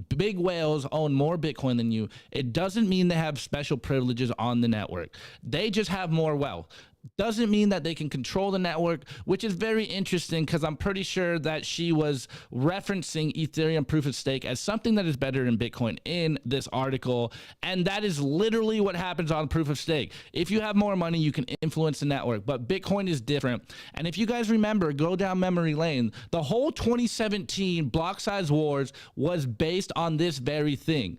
big whales own more Bitcoin than you, it doesn't mean they have special privileges on the network. They just have more wealth. Doesn't mean that they can control the network, which is very interesting because I'm pretty sure that she was referencing Ethereum proof of stake as something that is better than Bitcoin in this article. And that is literally what happens on proof of stake. If you have more money, you can influence the network, but Bitcoin is different. And if you guys remember, go down memory lane, the whole 2017 block size wars was based on this very thing.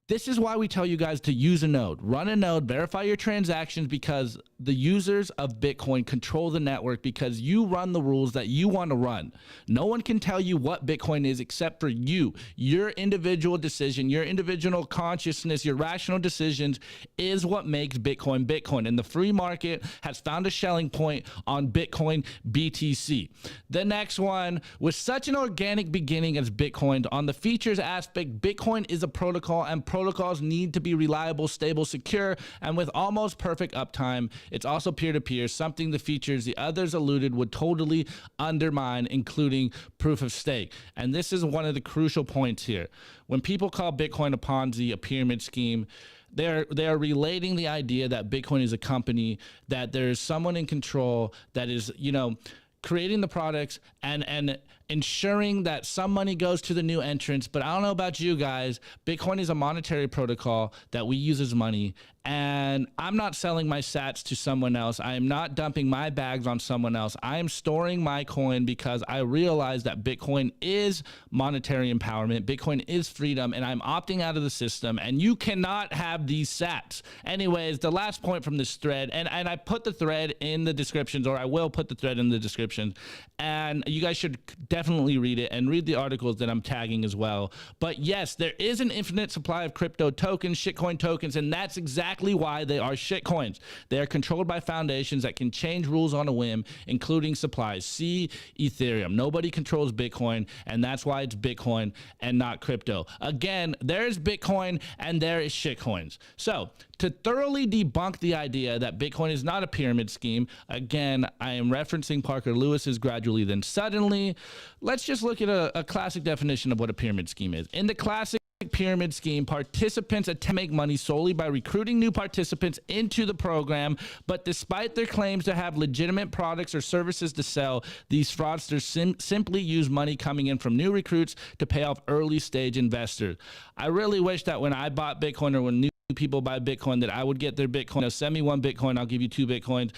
This is why we tell you guys to use a node. Run a node, verify your transactions, because the users of Bitcoin control the network, because you run the rules that you want to run. No one can tell you what Bitcoin is except for you. Your individual decision, your individual consciousness, your rational decisions is what makes Bitcoin Bitcoin. And the free market has found a shelling point on Bitcoin BTC. The next one, with such an organic beginning as Bitcoin, on the features aspect, Bitcoin is a protocol, and protocols need to be reliable, stable, secure, and with almost perfect uptime. It's also peer-to-peer, something the features the others alluded would totally undermine, including proof of stake. And this is one of the crucial points here. When people call Bitcoin a Ponzi, a pyramid scheme, they are relating the idea that Bitcoin is a company, that there's someone in control that is, creating the products and ensuring that some money goes to the new entrants. But I don't know about you guys, Bitcoin is a monetary protocol that we use as money, and I'm not selling my sats to someone else. I am not dumping my bags on someone else. I am storing my coin because I realize that Bitcoin is monetary empowerment. Bitcoin is freedom, and I'm opting out of the system, and you cannot have these sats. Anyways, the last point from this thread, and I put the thread in the descriptions, or I will put the thread in the description, and you guys should definitely read it and read the articles that I'm tagging as well. But yes, there is an infinite supply of crypto tokens, shitcoin tokens, and that's exactly why they are shitcoins. They are controlled by foundations that can change rules on a whim, including supplies. See Ethereum. Nobody controls Bitcoin, and that's why it's Bitcoin and not crypto. Again, there is Bitcoin and there is shitcoins. So to thoroughly debunk the idea that Bitcoin is not a pyramid scheme, again, I am referencing Parker Lewis's Gradually Then Suddenly. Let's just look at a classic definition of what a pyramid scheme is. In the classic pyramid scheme, participants attempt to make money solely by recruiting new participants into the program, but despite their claims to have legitimate products or services to sell, these fraudsters simply use money coming in from new recruits to pay off early stage investors. I really wish that when I bought Bitcoin, or when new people buy Bitcoin, that I would get their Bitcoin. Send me 1 Bitcoin, I'll give you 2 Bitcoins.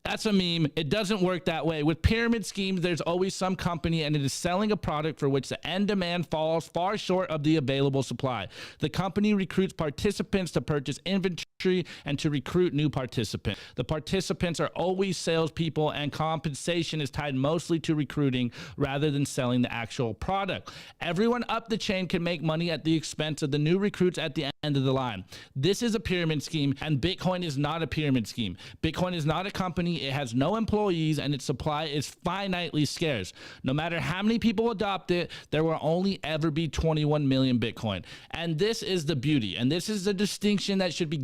That's a meme. It doesn't work that way. With pyramid schemes, there's always some company, and it is selling a product for which the end demand falls far short of the available supply. The company recruits participants to purchase inventory and to recruit new participants. The participants are always salespeople, and compensation is tied mostly to recruiting rather than selling the actual product. Everyone up the chain can make money at the expense of the new recruits at the end of the line. This is a pyramid scheme, and Bitcoin is not a pyramid scheme. Bitcoin is not a company. It has no employees, and its supply is finitely scarce. No matter how many people adopt it, there will only ever be 21 million Bitcoin. And this is the beauty, and this is the distinction that should be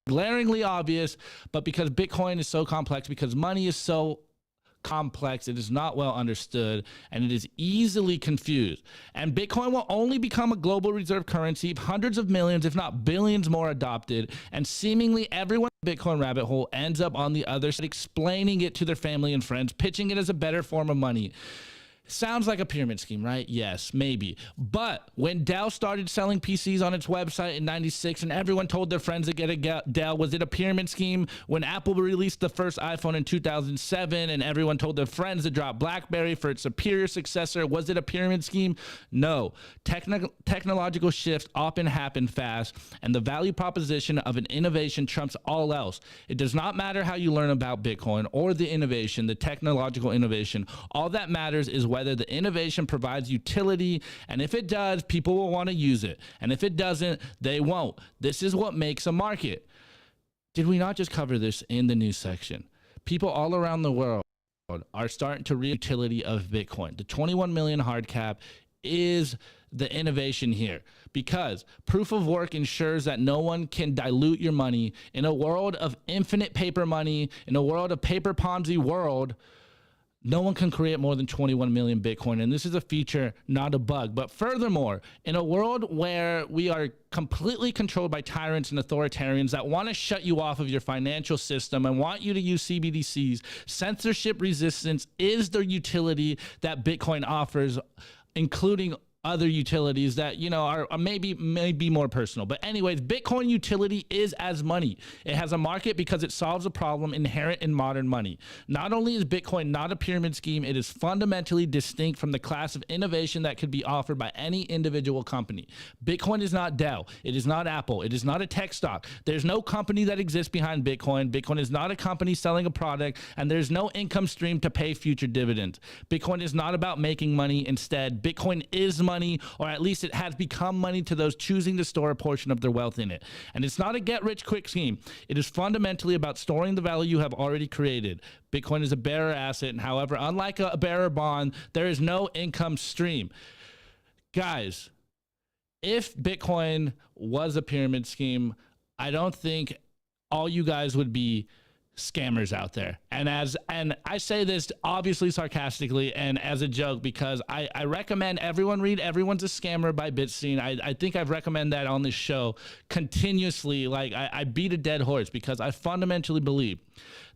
glaringly obvious, but because Bitcoin is so complex, because money is so complex, it is not well understood, and it is easily confused. And Bitcoin will only become a global reserve currency if hundreds of millions, if not billions more adopted, and seemingly everyone in the Bitcoin rabbit hole ends up on the other side explaining it to their family and friends, pitching it as a better form of money. Sounds like a pyramid scheme, right? Yes, maybe. But when Dell started selling PCs on its website in '96 and everyone told their friends to get a Dell, was it a pyramid scheme? When Apple released the first iPhone in 2007 and everyone told their friends to drop BlackBerry for its superior successor, was it a pyramid scheme? No. Technological shifts often happen fast, and the value proposition of an innovation trumps all else. It does not matter how you learn about Bitcoin or the innovation, the technological innovation. All that matters is whether the innovation provides utility, and if it does, people will want to use it, and if it doesn't, they won't. This is what makes a market. Did we not just cover this in the news section? People all around the world are starting to realize the utility of Bitcoin. The 21 million hard cap is the innovation here, because proof of work ensures that no one can dilute your money. In a world of infinite paper money, in a world of paper Ponzi world, no one can create more than 21 million Bitcoin, and this is a feature, not a bug. But furthermore, in a world where we are completely controlled by tyrants and authoritarians that want to shut you off of your financial system and want you to use CBDCs, censorship resistance is the utility that Bitcoin offers, including other utilities that, you know, are maybe more personal. But anyways, Bitcoin utility is as money. It has a market because it solves a problem inherent in modern money. Not only is Bitcoin not a pyramid scheme, it is fundamentally distinct from the class of innovation that could be offered by any individual company. Bitcoin is not Dell. It is not Apple. It is not a tech stock. There's no company that exists behind Bitcoin. Bitcoin is not a company selling a product, and there's no income stream to pay future dividends. Bitcoin is not about making money. Instead, Bitcoin is money, or at least it has become money to those choosing to store a portion of their wealth in it. And it's not a get-rich-quick scheme. It is fundamentally about storing the value you have already created. Bitcoin is a bearer asset, and however, unlike a bearer bond, there is no income stream. Guys, if Bitcoin was a pyramid scheme, I don't think all you guys would be scammers out there. And I say this obviously sarcastically and as a joke, because I recommend everyone read Everyone's a Scammer by Bitstein. I think I've recommended that on this show continuously. Like I beat a dead horse, because I fundamentally believe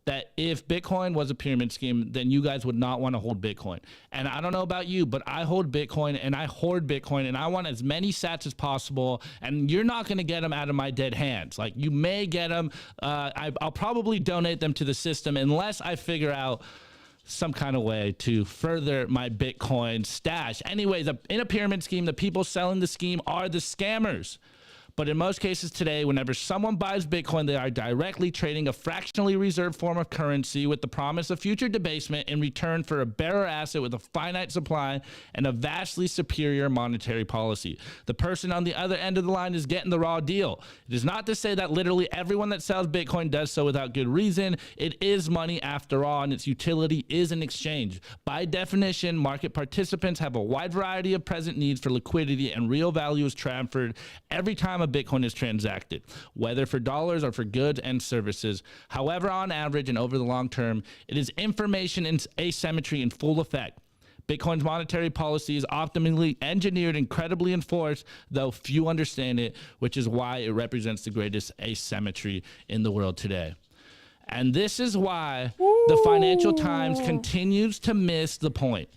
that if Bitcoin was a pyramid scheme, then you guys would not want to hold Bitcoin. And I don't know about you, but I hold Bitcoin and I hoard Bitcoin, and I want as many sats as possible. And you're not going to get them out of my dead hands. Like, you may get them. I'll probably donate them to the system unless I figure out some kind of way to further my Bitcoin stash. Anyways, in a pyramid scheme, the people selling the scheme are the scammers. But in most cases today, whenever someone buys Bitcoin, they are directly trading a fractionally reserved form of currency with the promise of future debasement in return for a bearer asset with a finite supply and a vastly superior monetary policy. The person on the other end of the line is getting the raw deal. It is not to say that literally everyone that sells Bitcoin does so without good reason. It is money after all, and its utility is an exchange. By definition, market participants have a wide variety of present needs for liquidity, and real value is transferred every time a Bitcoin is transacted, whether for dollars or for goods and services. However, on average and over the long term, it is information and asymmetry in full effect. Bitcoin's monetary policy is optimally engineered, incredibly enforced, though few understand it, which is why it represents the greatest asymmetry in the world today. And this is why the Financial Times continues to miss the point.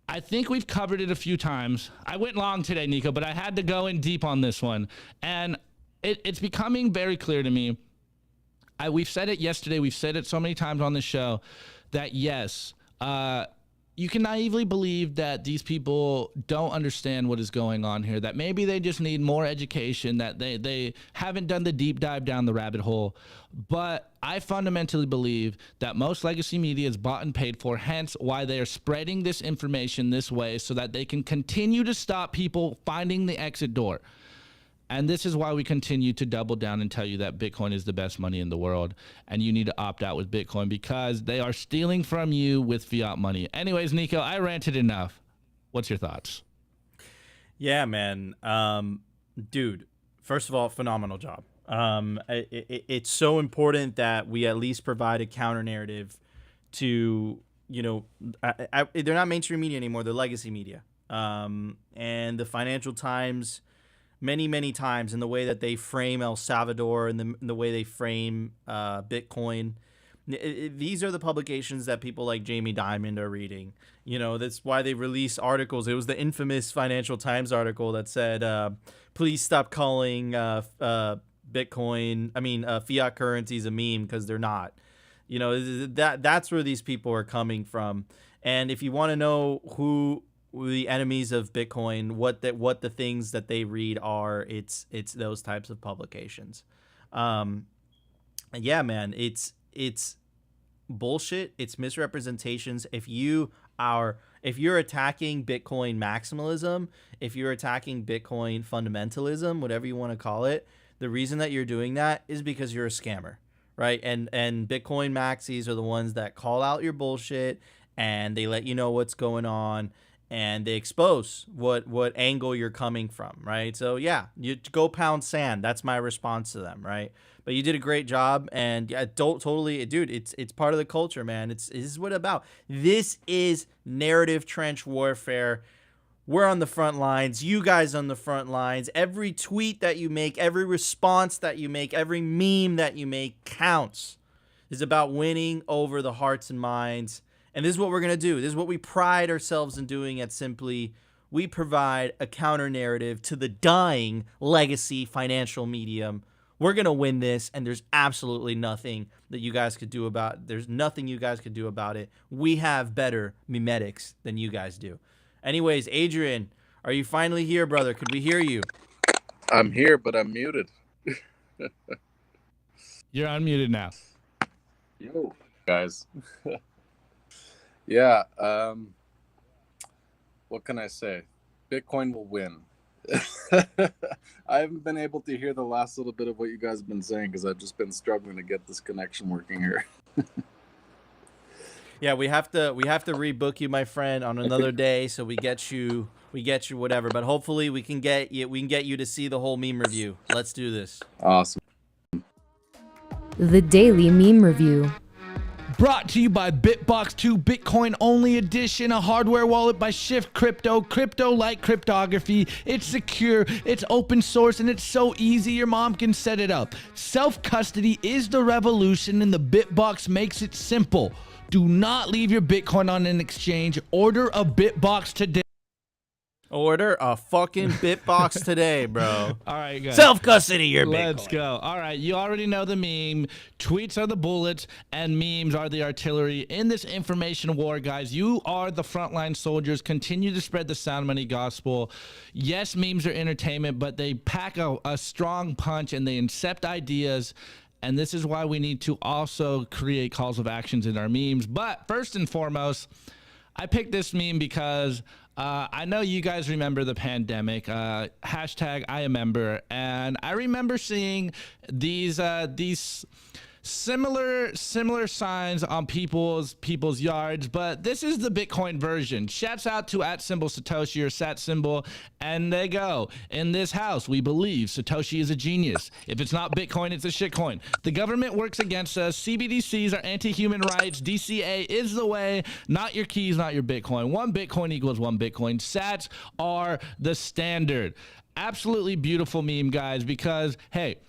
I think we've covered it a few times. I went long today, Nico, but I had to go in deep on this one. And it's becoming very clear to me. We've said it yesterday. We've said it so many times on the show that, yes, you can naively believe that these people don't understand what is going on here, that maybe they just need more education, that they haven't done the deep dive down the rabbit hole. But I fundamentally believe that most legacy media is bought and paid for, hence why they are spreading this information this way, so that they can continue to stop people finding the exit door. And this is why we continue to double down and tell you that Bitcoin is the best money in the world, and you need to opt out with Bitcoin, because they are stealing from you with fiat money. Anyways, Nico, I ranted enough. What's your thoughts? Yeah, man. Dude, first of all, phenomenal job. It's so important that we at least provide a counter narrative to, you know, they're not mainstream media anymore. They're legacy media. And the Financial Times, many times, in the way that they frame El Salvador and the way they frame Bitcoin. These are the publications that people like Jamie Dimon are reading. You know, that's why they release articles. It was the infamous Financial Times article that said, please stop calling fiat currencies a meme, because they're not. You know, that's where these people are coming from. And if you want to know who the enemies of Bitcoin, what the things that they read are, it's those types of publications. Yeah, man, it's bullshit. It's misrepresentations. If you're attacking Bitcoin maximalism, if you're attacking Bitcoin fundamentalism, whatever you want to call it, the reason that you're doing that is because you're a scammer, right? And Bitcoin maxis are the ones that call out your bullshit, and they let you know what's going on, and they expose what angle you're coming from, right? So yeah, you go pound sand. That's my response to them, right? But you did a great job, and yeah, don't totally, dude. It's part of the culture, man. This is what about. This is narrative trench warfare. We're on the front lines. You guys on the front lines. Every tweet that you make, every response that you make, every meme that you make counts. It's about winning over the hearts and minds. And this is what we're going to do. This is what we pride ourselves in doing at Simply. we provide a counter narrative to the dying legacy financial medium. We're going to win this, and there's absolutely nothing that you guys could do about it. There's nothing you guys could do about it. We have better memetics than you guys do. Anyways, Adrian, are you finally here, brother? Could we hear you? I'm here, but I'm muted. You're unmuted now. Yo, guys. Yeah, what can I say? Bitcoin will win. I haven't been able to hear the last little bit of what you guys have been saying because I've just been struggling to get this connection working here. Yeah, we have to rebook you, my friend, on another day, so we get you whatever. But hopefully we can get you to see the whole meme review. Let's do this. Awesome. The Daily Meme Review. Brought to you by Bitbox 2 Bitcoin Only Edition, a hardware wallet by Shift Crypto. Crypto-like cryptography. It's secure, it's open source, and it's so easy your mom can set it up. Self-custody is the revolution, and the Bitbox makes it simple. Do not leave your Bitcoin on an exchange. Order a Bitbox today. Order a fucking Bitbox today, bro. All right, guys. Self-custody your Bitcoin. Let's go. All right, you already know the meme. Tweets are the bullets, and memes are the artillery. In this information war, guys, you are the frontline soldiers. Continue to spread the sound money gospel. Yes, memes are entertainment, but they pack a strong punch, and they incept ideas. And this is why we need to also create calls of actions in our memes. But first and foremost, I picked this meme because I know you guys remember the pandemic, hashtag I remember, and I remember seeing these similar signs on people's yards, but this is the Bitcoin version. Shouts out to @Satoshi or Sat symbol, and they go, in this house we believe Satoshi is a genius. If it's not Bitcoin, it's a shitcoin. The government works against us. CBDCs are anti-human rights. DCA is the way. Not your keys, not your Bitcoin. One Bitcoin equals one Bitcoin. Sats are the standard. Absolutely beautiful meme, guys, because hey,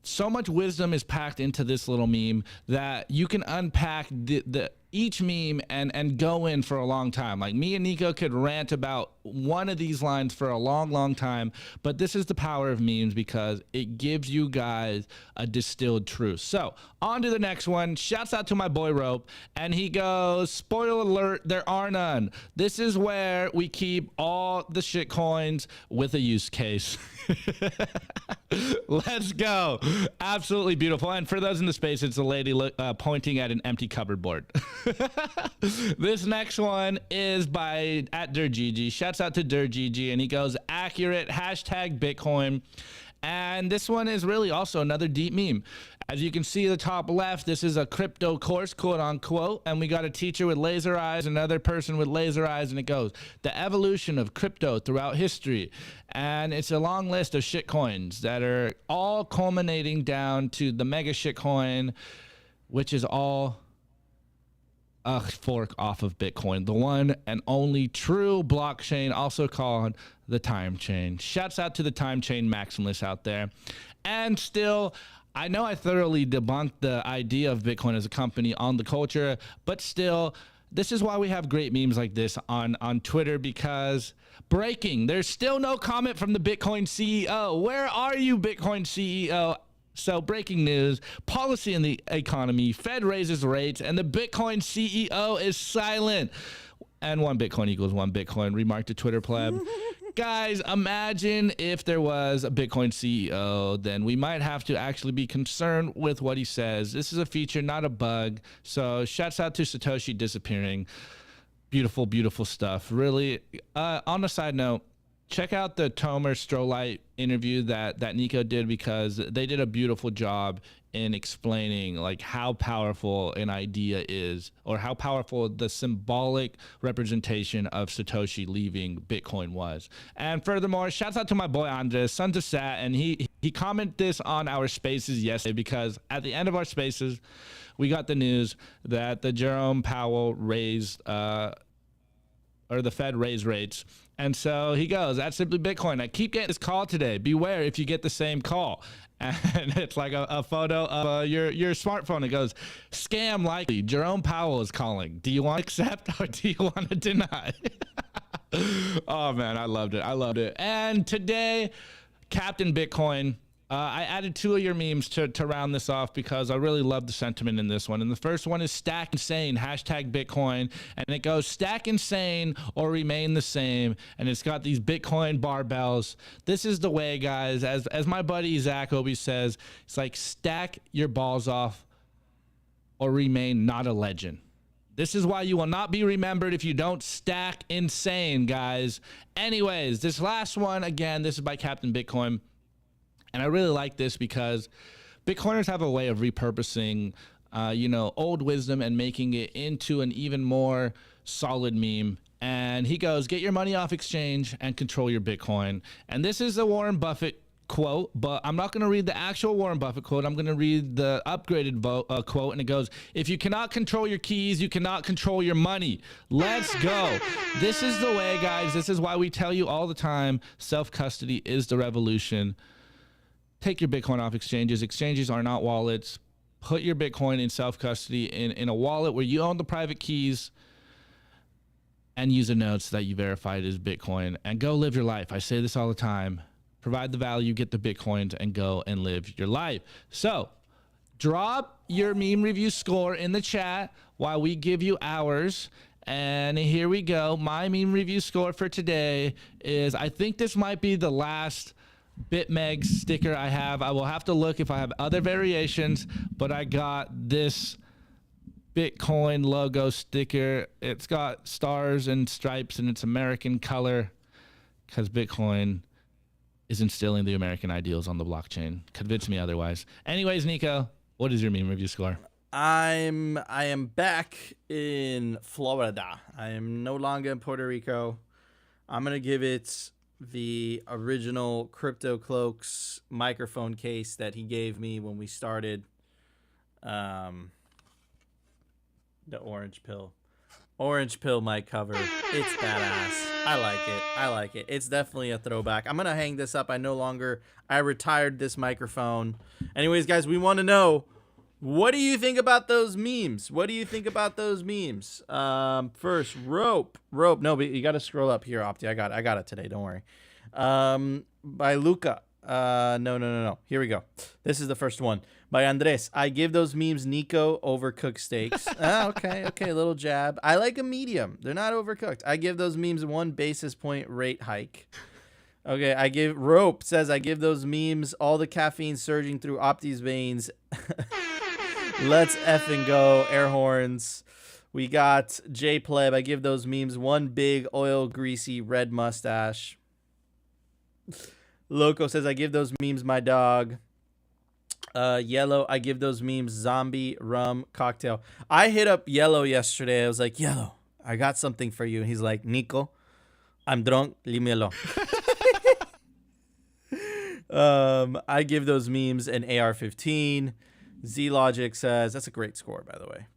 so much wisdom is packed into this little meme that you can unpack each meme and go in for a long time. Like me and Nico could rant about one of these lines for a long time, but this is the power of memes because it gives you guys a distilled truth. So on to the next one. Shouts out to my boy Rope, and he goes, spoiler alert, there are none. This is where we keep all the shit coins with a use case. Let's go. Absolutely beautiful. And for those in the space, it's a lady pointing at an empty cupboard board. This next one is by @DirGG. Shouts out to DirGG, and he goes, accurate, hashtag Bitcoin. And this one is really also another deep meme. As you can see at the top left, this is a crypto course, quote unquote, and we got a teacher with laser eyes, another person with laser eyes, and it goes, the evolution of crypto throughout history. And it's a long list of shitcoins that are all culminating down to the mega shitcoin, which is all a fork off of Bitcoin, the one and only true blockchain, also called the time chain. Shouts out to the time chain maximalists out there. And still, I know I thoroughly debunked the idea of Bitcoin as a company on the culture, but still, this is why we have great memes like this on Twitter, because breaking, there's still no comment from the Bitcoin CEO. Where are you, Bitcoin CEO? So breaking news, policy in the economy, Fed raises rates, and the Bitcoin CEO is silent. And one Bitcoin equals one Bitcoin, remarked a Twitter pleb. Guys, imagine if there was a Bitcoin CEO, then we might have to actually be concerned with what he says. This is a feature, not a bug. So shouts out to Satoshi disappearing. Beautiful, beautiful stuff. Really, on a side note, check out the Tomer Strolight interview that Nico did, because they did a beautiful job in explaining like how powerful an idea is, or how powerful the symbolic representation of Satoshi leaving Bitcoin was. And furthermore, shouts out to my boy Andres, Sons of Sat, and he commented this on our spaces yesterday, because at the end of our spaces, we got the news that the Jerome Powell raised, or the Fed raised rates. And so he goes, that's simply Bitcoin. I keep getting this call today. Beware if you get the same call. And it's like a photo of your smartphone. It goes, scam likely. Jerome Powell is calling. Do you want to accept or do you want to deny? Oh man, I loved it. I loved it. And today, Captain Bitcoin, I added 2 of your memes to round this off because I really love the sentiment in this one. And the first one is stack insane, hashtag Bitcoin. And it goes stack insane or remain the same. And it's got these Bitcoin barbells. This is the way, guys, as my buddy Zach always says, it's like stack your balls off or remain not a legend. This is why you will not be remembered if you don't stack insane, guys. Anyways, this last one, again, this is by Captain Bitcoin. And I really like this because Bitcoiners have a way of repurposing, old wisdom and making it into an even more solid meme. And he goes, get your money off exchange and control your Bitcoin. And this is a Warren Buffett quote, but I'm not going to read the actual Warren Buffett quote. I'm going to read the upgraded quote, and it goes, if you cannot control your keys, you cannot control your money. Let's go. This is the way, guys. This is why we tell you all the time, self-custody is the revolution. Take your Bitcoin off exchanges. Exchanges are not wallets. Put your Bitcoin in self-custody in a wallet where you own the private keys, and use the notes that you verified as Bitcoin, and go live your life. I say this all the time. Provide the value, get the Bitcoins, and go and live your life. So drop your meme review score in the chat while we give you ours. And here we go. My meme review score for today is, I think this might be the last BitMeg sticker I have. I will have to look if I have other variations, but I got this Bitcoin logo sticker. It's got stars and stripes, and it's American color because Bitcoin is instilling the American ideals on the blockchain. Convince me otherwise. Anyways, Nico, what is your meme review score? I am back in Florida. I am no longer in Puerto Rico. I'm gonna give it the original Crypto Cloaks microphone case that he gave me when we started the orange pill. Orange pill mic cover. It's badass. I like it. It's definitely a throwback. I'm going to hang this up. I retired this microphone. Anyways, guys, we want to know, what do you think about those memes? First, rope. No, but you got to scroll up here, Opti. I got it today. Don't worry. By Luca. No. Here we go. This is the first one. By Andres. I give those memes Nico overcooked steaks. Okay. A little jab. I like a medium. They're not overcooked. I give those memes 1 basis point rate hike. Okay, Rope says I give those memes all the caffeine surging through Opti's veins. Let's effing go. Air horns. We got J Pleb. I give those memes 1 big oil greasy red mustache. Loco says I give those memes my dog. Yellow, I give those memes zombie rum cocktail. I hit up Yellow yesterday. I was like, Yellow, I got something for you. And he's like, Nico, I'm drunk. Leave me alone. I give those memes an AR-15. Z-Logic says, that's a great score, by the way.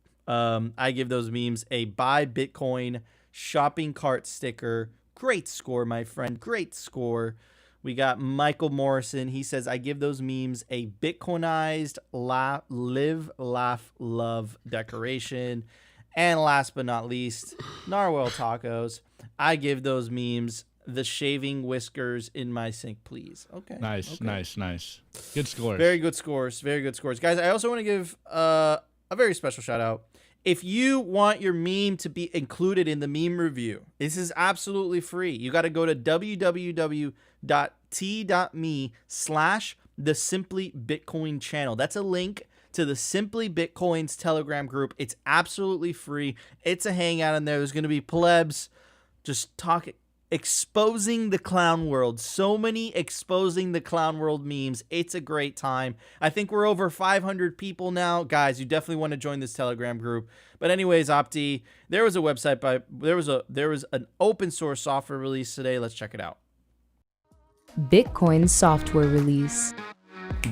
I give those memes a buy Bitcoin shopping cart sticker. Great score, my friend. Great score. We got Michael Morrison. He says, I give those memes a Bitcoinized live, laugh, love decoration. And last but not least, Narwhal Tacos. I give those memes the shaving whiskers in my sink, please. Okay. Nice. Good scores. Very good scores. Guys, I also want to give a very special shout out. If you want your meme to be included in the meme review, this is absolutely free. You got to go to www.t.me/the Simply Bitcoin channel. That's a link to the Simply Bitcoin's Telegram group. It's absolutely free. It's a hangout in there. There's going to be plebs just talking, exposing the clown world. So many exposing the clown world memes. It's a great time. I think we're over 500 people now. Guys, you definitely want to join this Telegram group. But anyways, Opti, there was an open source software release today. Let's check it out. Bitcoin software release.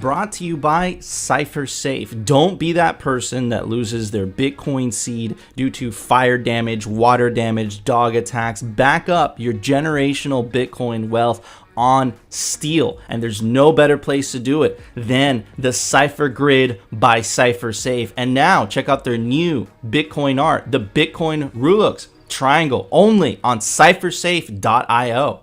Brought to you by CipherSafe. Don't be that person that loses their Bitcoin seed due to fire damage, water damage, dog attacks. Back up your generational Bitcoin wealth on steel. And there's no better place to do it than the Cypher Grid by CipherSafe. And now check out their new Bitcoin art, the Bitcoin Rulux. triangle, only on cyphersafe.io.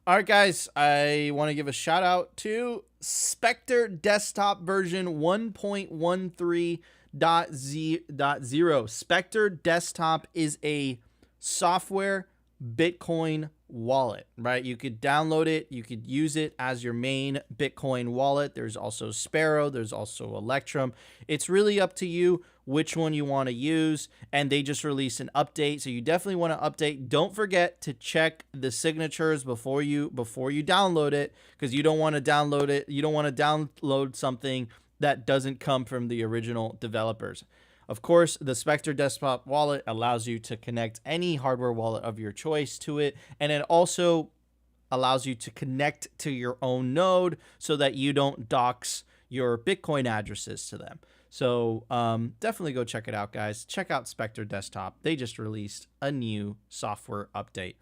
All right, guys, I want to give a shout out to Spectre Desktop version 1.13.0. Spectre Desktop is a software Bitcoin wallet, right? You could download it, you could use it as your main Bitcoin wallet. There's also Sparrow, there's also Electrum. It's really up to you which one you want to use, and they just released an update, so you definitely want to update. Don't forget to check the signatures before you download it, because you don't want to download it. You don't want to download something that doesn't come from the original developers. Of course, the Spectre Desktop wallet allows you to connect any hardware wallet of your choice to it, and it also allows you to connect to your own node so that you don't dox your Bitcoin addresses to them. So definitely go check it out, guys. Check out Spectre Desktop. They just released a new software update.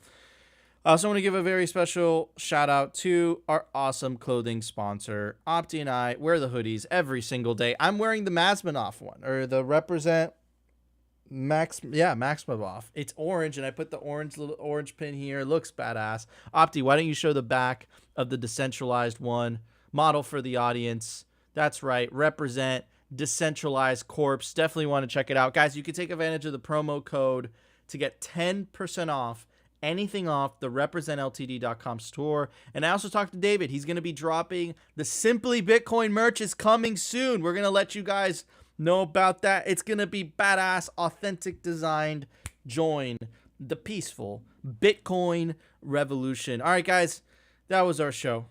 I also want to give a very special shout out to our awesome clothing sponsor. Opti and I wear the hoodies every single day. I'm wearing the Mazmanov one, or the Represent Maximov. It's orange, and I put the little orange pin here. It looks badass. Opti, why don't you show the back of the decentralized one? Model for the audience. That's right. Represent Decentralized Corpse. Definitely want to check it out. Guys, you can take advantage of the promo code to get 10% off anything off the representltd.com store. And I also talked to David. He's going to be dropping the Simply Bitcoin merch is coming soon. We're going to let you guys know about that. It's going to be badass, authentic designed. Join the peaceful Bitcoin revolution. All right, guys, that was our show.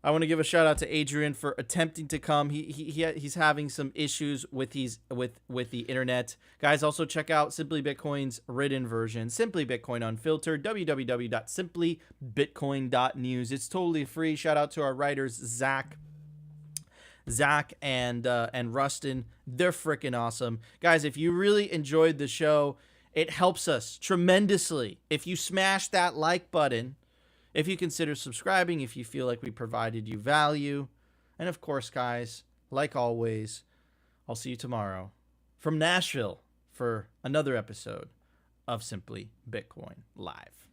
I want to give a shout out to Adrian for attempting to come. He's having some issues with the internet. Guys, also check out Simply Bitcoin's written version, Simply Bitcoin Unfiltered, www.simplybitcoin.news. It's totally free. Shout out to our writers, Zach and Rustin. They're freaking awesome. Guys, if you really enjoyed the show, it helps us tremendously if you smash that like button. If you consider subscribing, if you feel like we provided you value. And of course, guys, like always, I'll see you tomorrow from Nashville for another episode of Simply Bitcoin Live.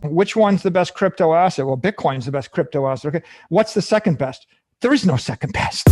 Which one's the best crypto asset? Well, Bitcoin's the best crypto asset. Okay. What's the second best? There is no second best.